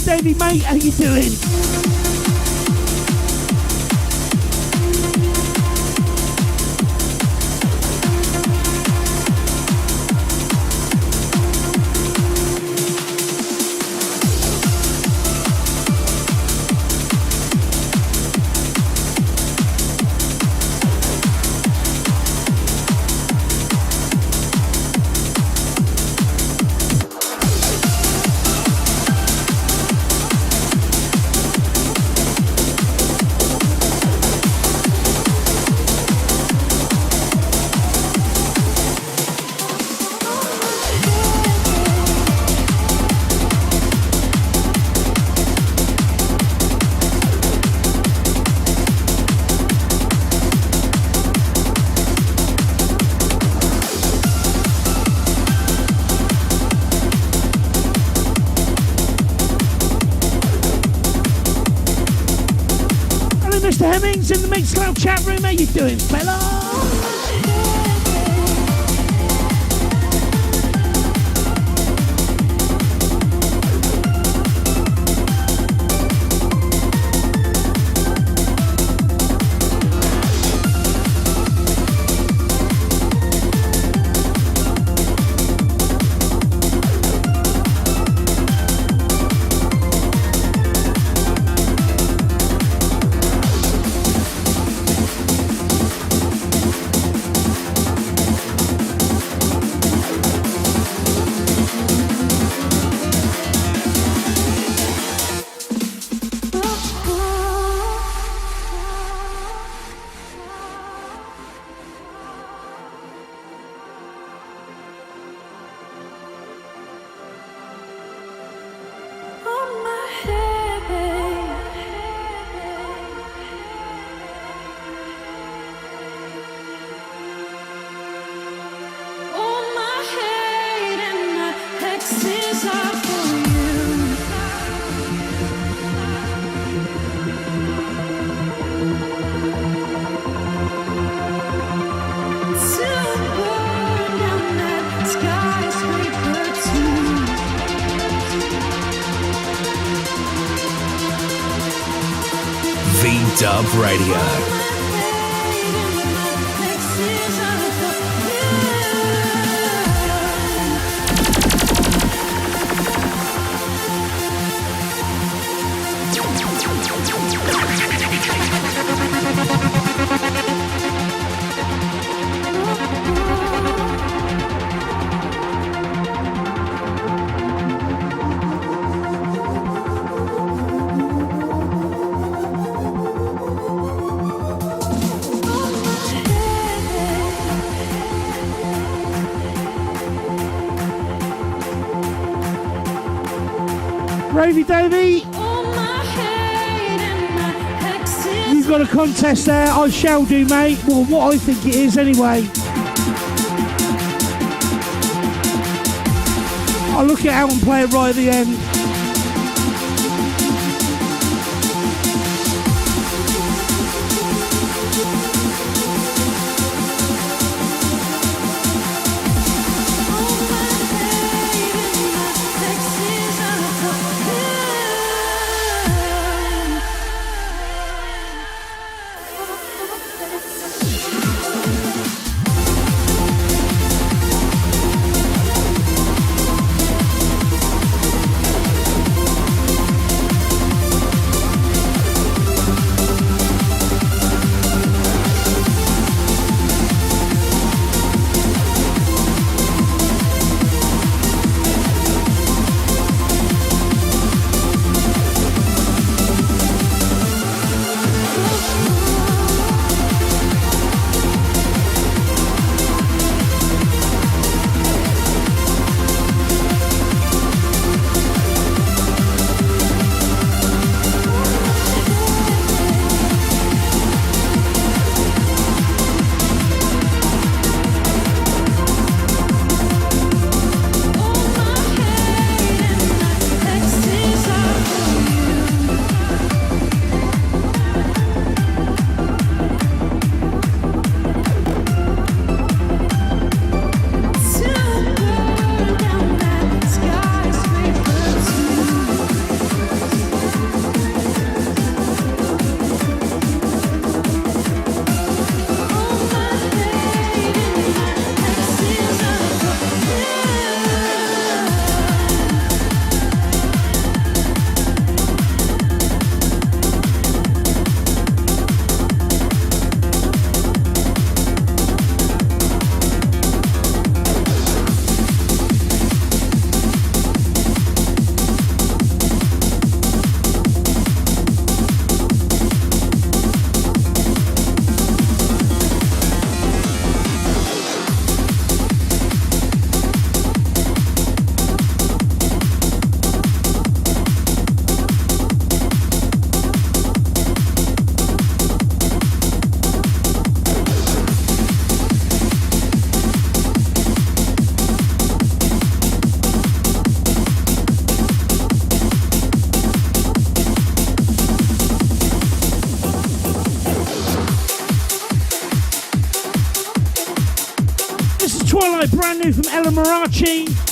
Davey, mate, how you doing? Mr. Hemmings in the Mixcloud chat room. How you doing, fella? V-Dub Radio. Ravy Davey, you've got a contest there. I shall do, mate. Well, what I think it is anyway. I'll look it out and play it right at the end. brand new from Ella Marachi.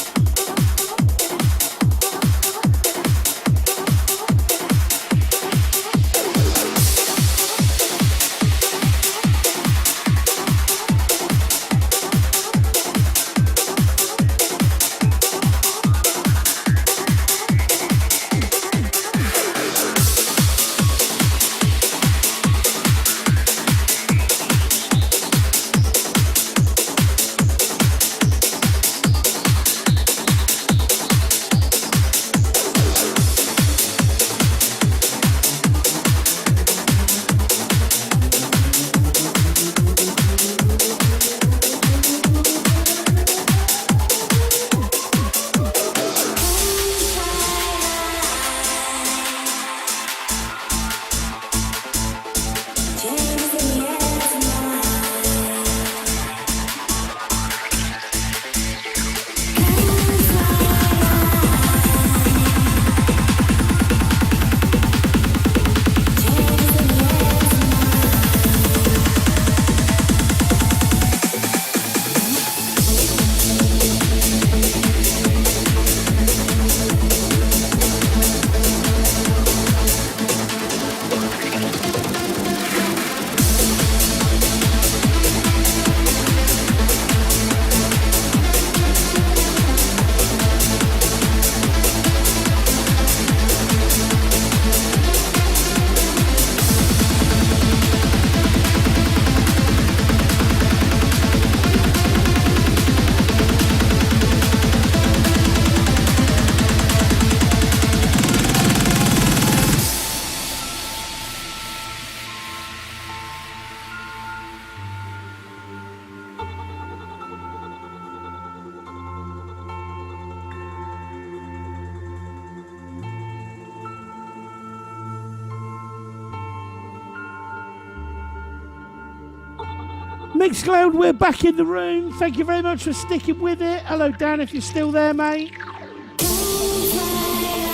Mixcloud, we're back in the room. Thank you very much for sticking with it. Hello, Dan, if you're still there, mate.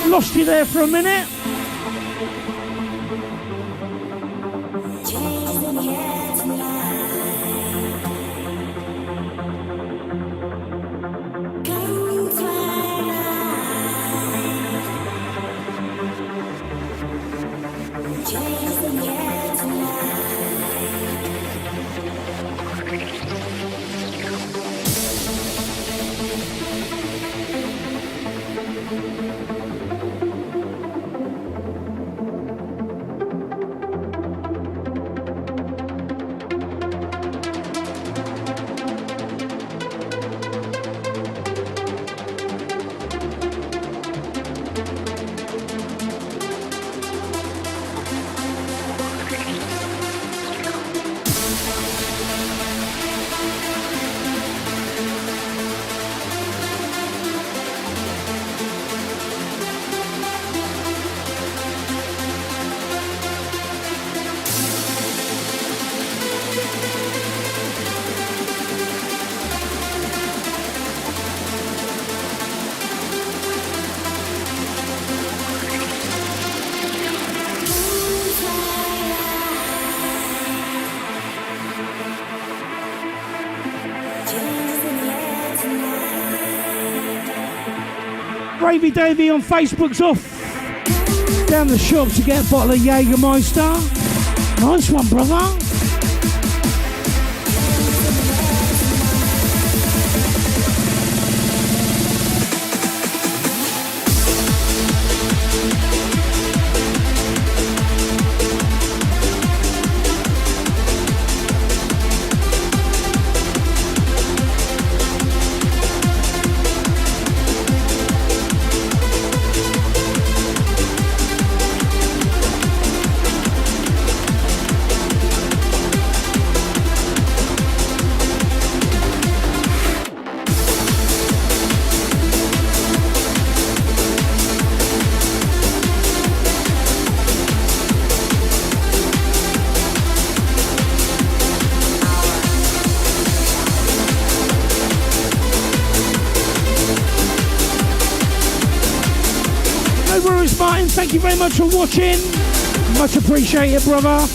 Lost you there for a minute. Gravy Davey on Facebook's off down the shop to get a bottle of Jägermeister. Nice one, brother. Thank you very much for watching. Much appreciated, brother.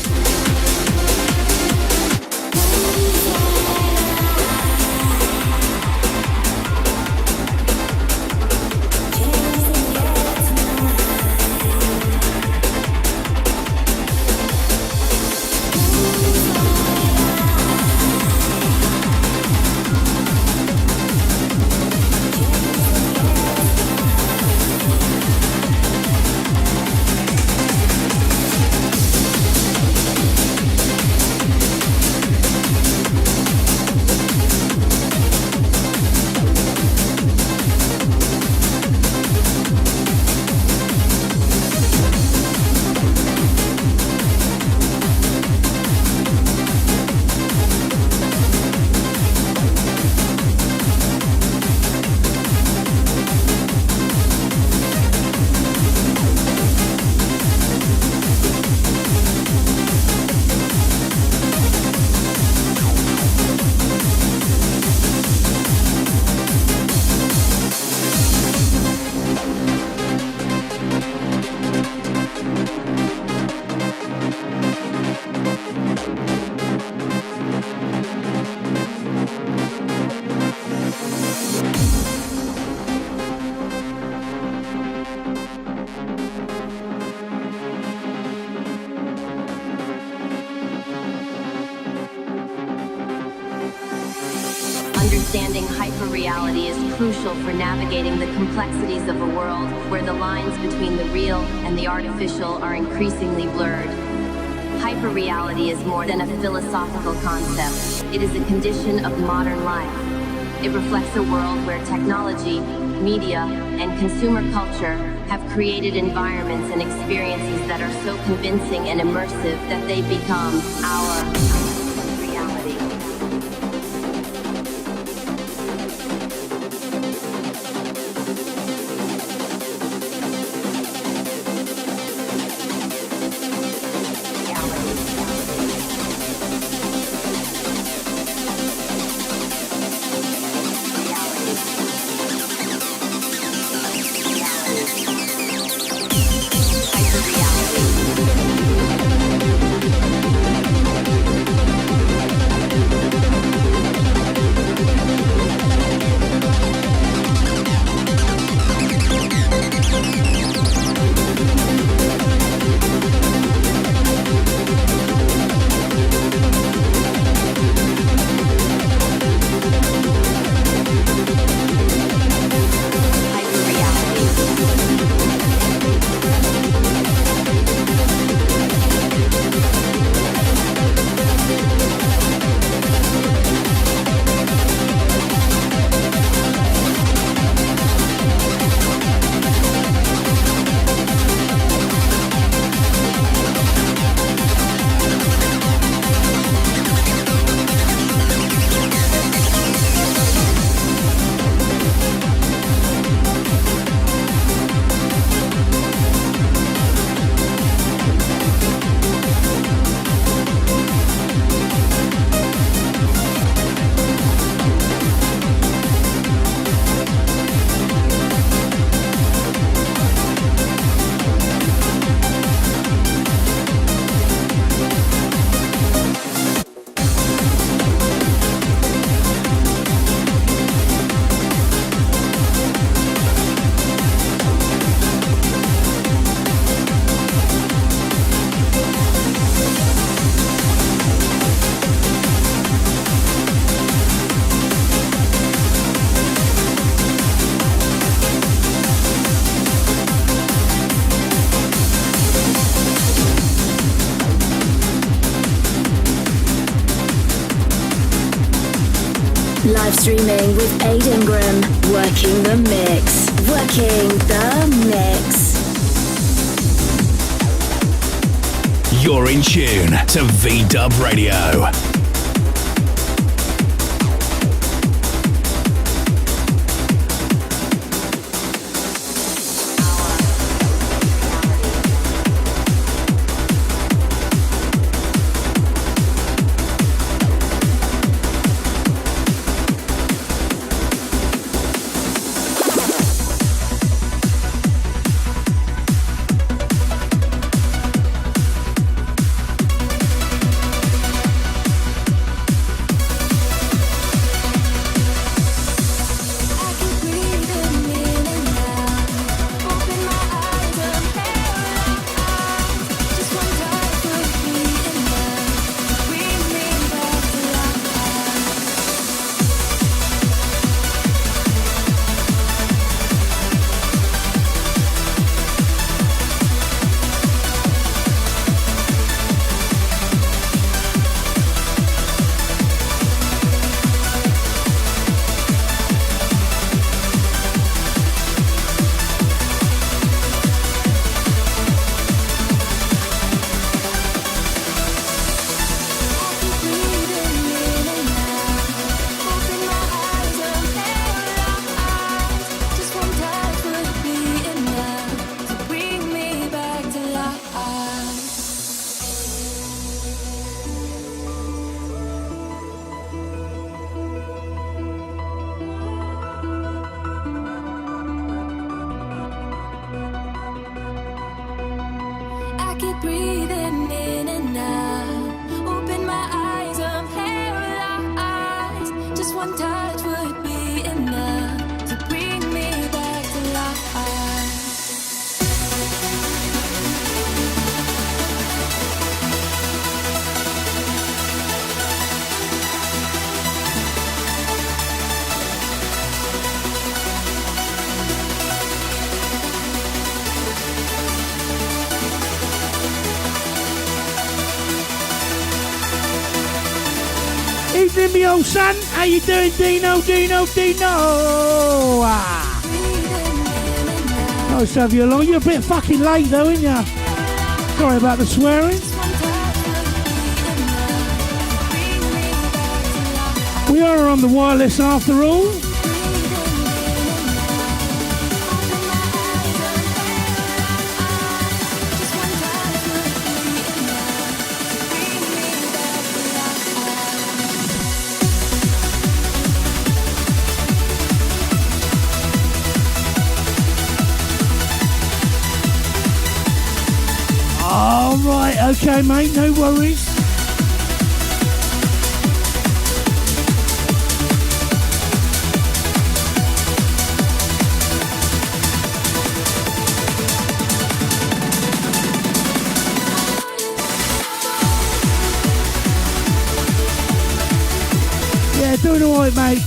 Understanding hyperreality is crucial for navigating the complexities of a world where the lines between the real and the artificial are increasingly blurred. Hyperreality is more than a philosophical concept. It is a condition of modern life. It reflects a world where technology, media, and consumer culture have created environments and experiences that are so convincing and immersive that they become our reality. Live streaming with Aid Ingram. Working the mix. Working the mix. You're in tune to V-Dub Radio. evening, me old son. How you doing, Dino? Nice to have you along. You're a bit fucking late though, aren't you? Sorry about the swearing. We are on the wireless after all. All right, okay, mate, no worries. Yeah, doing all right, mate.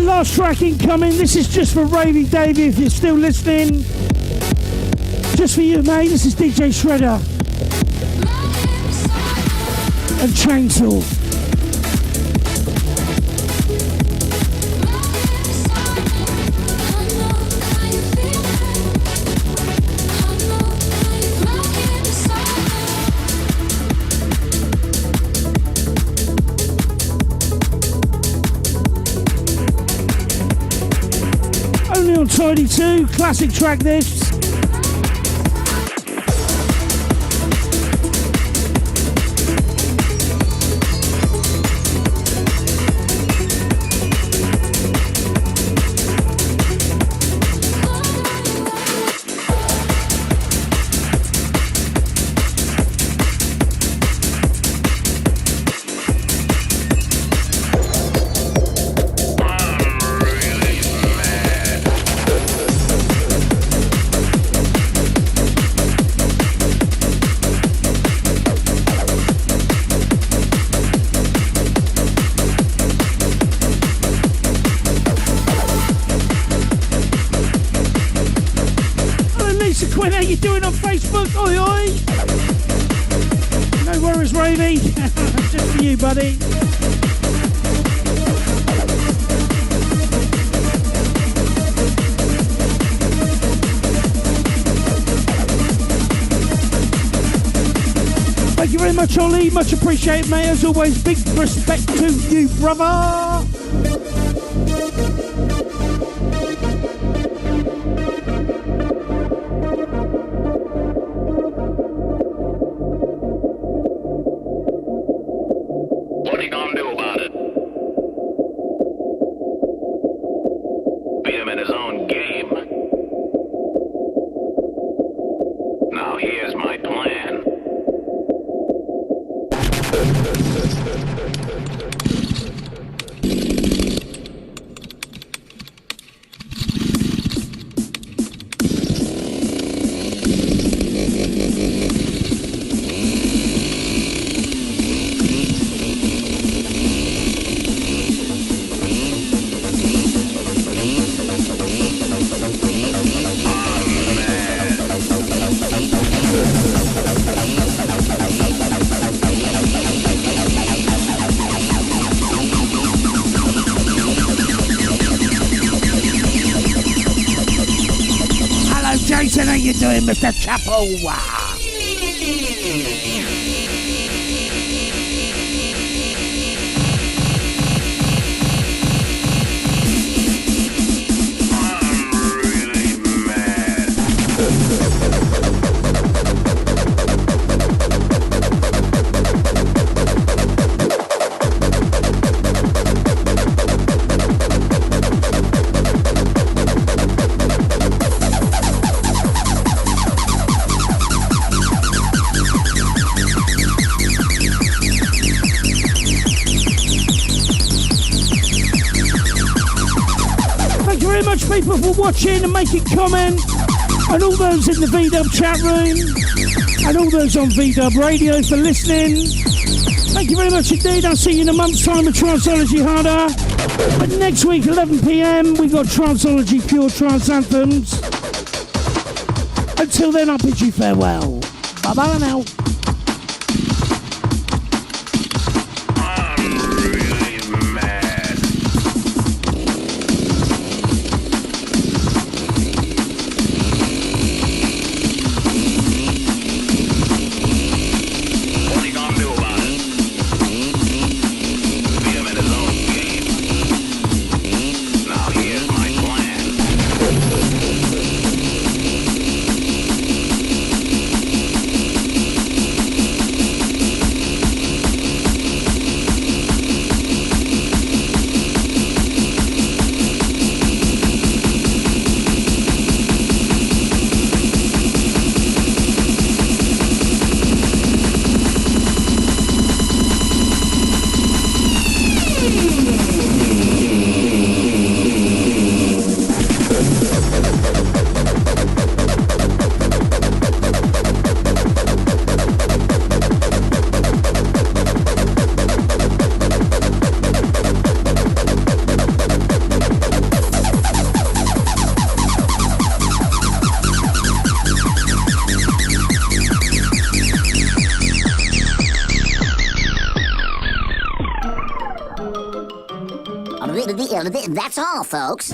Last track incoming. This is just for Ravy Davey if you're still listening. Just for you, mate. This is DJ Shredder and Chainsaw. On Tidy 2, classic track this. Quinn, how you doing on Facebook? Oi, oi. No worries, Ravy. Just for you, buddy. Thank you very much, Ollie. Much appreciated, mate. As always, big respect to you, brother. What are you gonna do about it? Beat him in his own game. Now here's my plan. Jason, how you doing, Mr. Chapo? People for watching and making comment, and all those in the VDub chat room, and all those on VDub Radio for listening. Thank you very much indeed. I'll see you in a month's time with Tranceology Harder. But next week, 11 PM, we got Tranceology Pure Trance Anthems. Until then, I'll bid you farewell. Bye bye now. That's all, folks.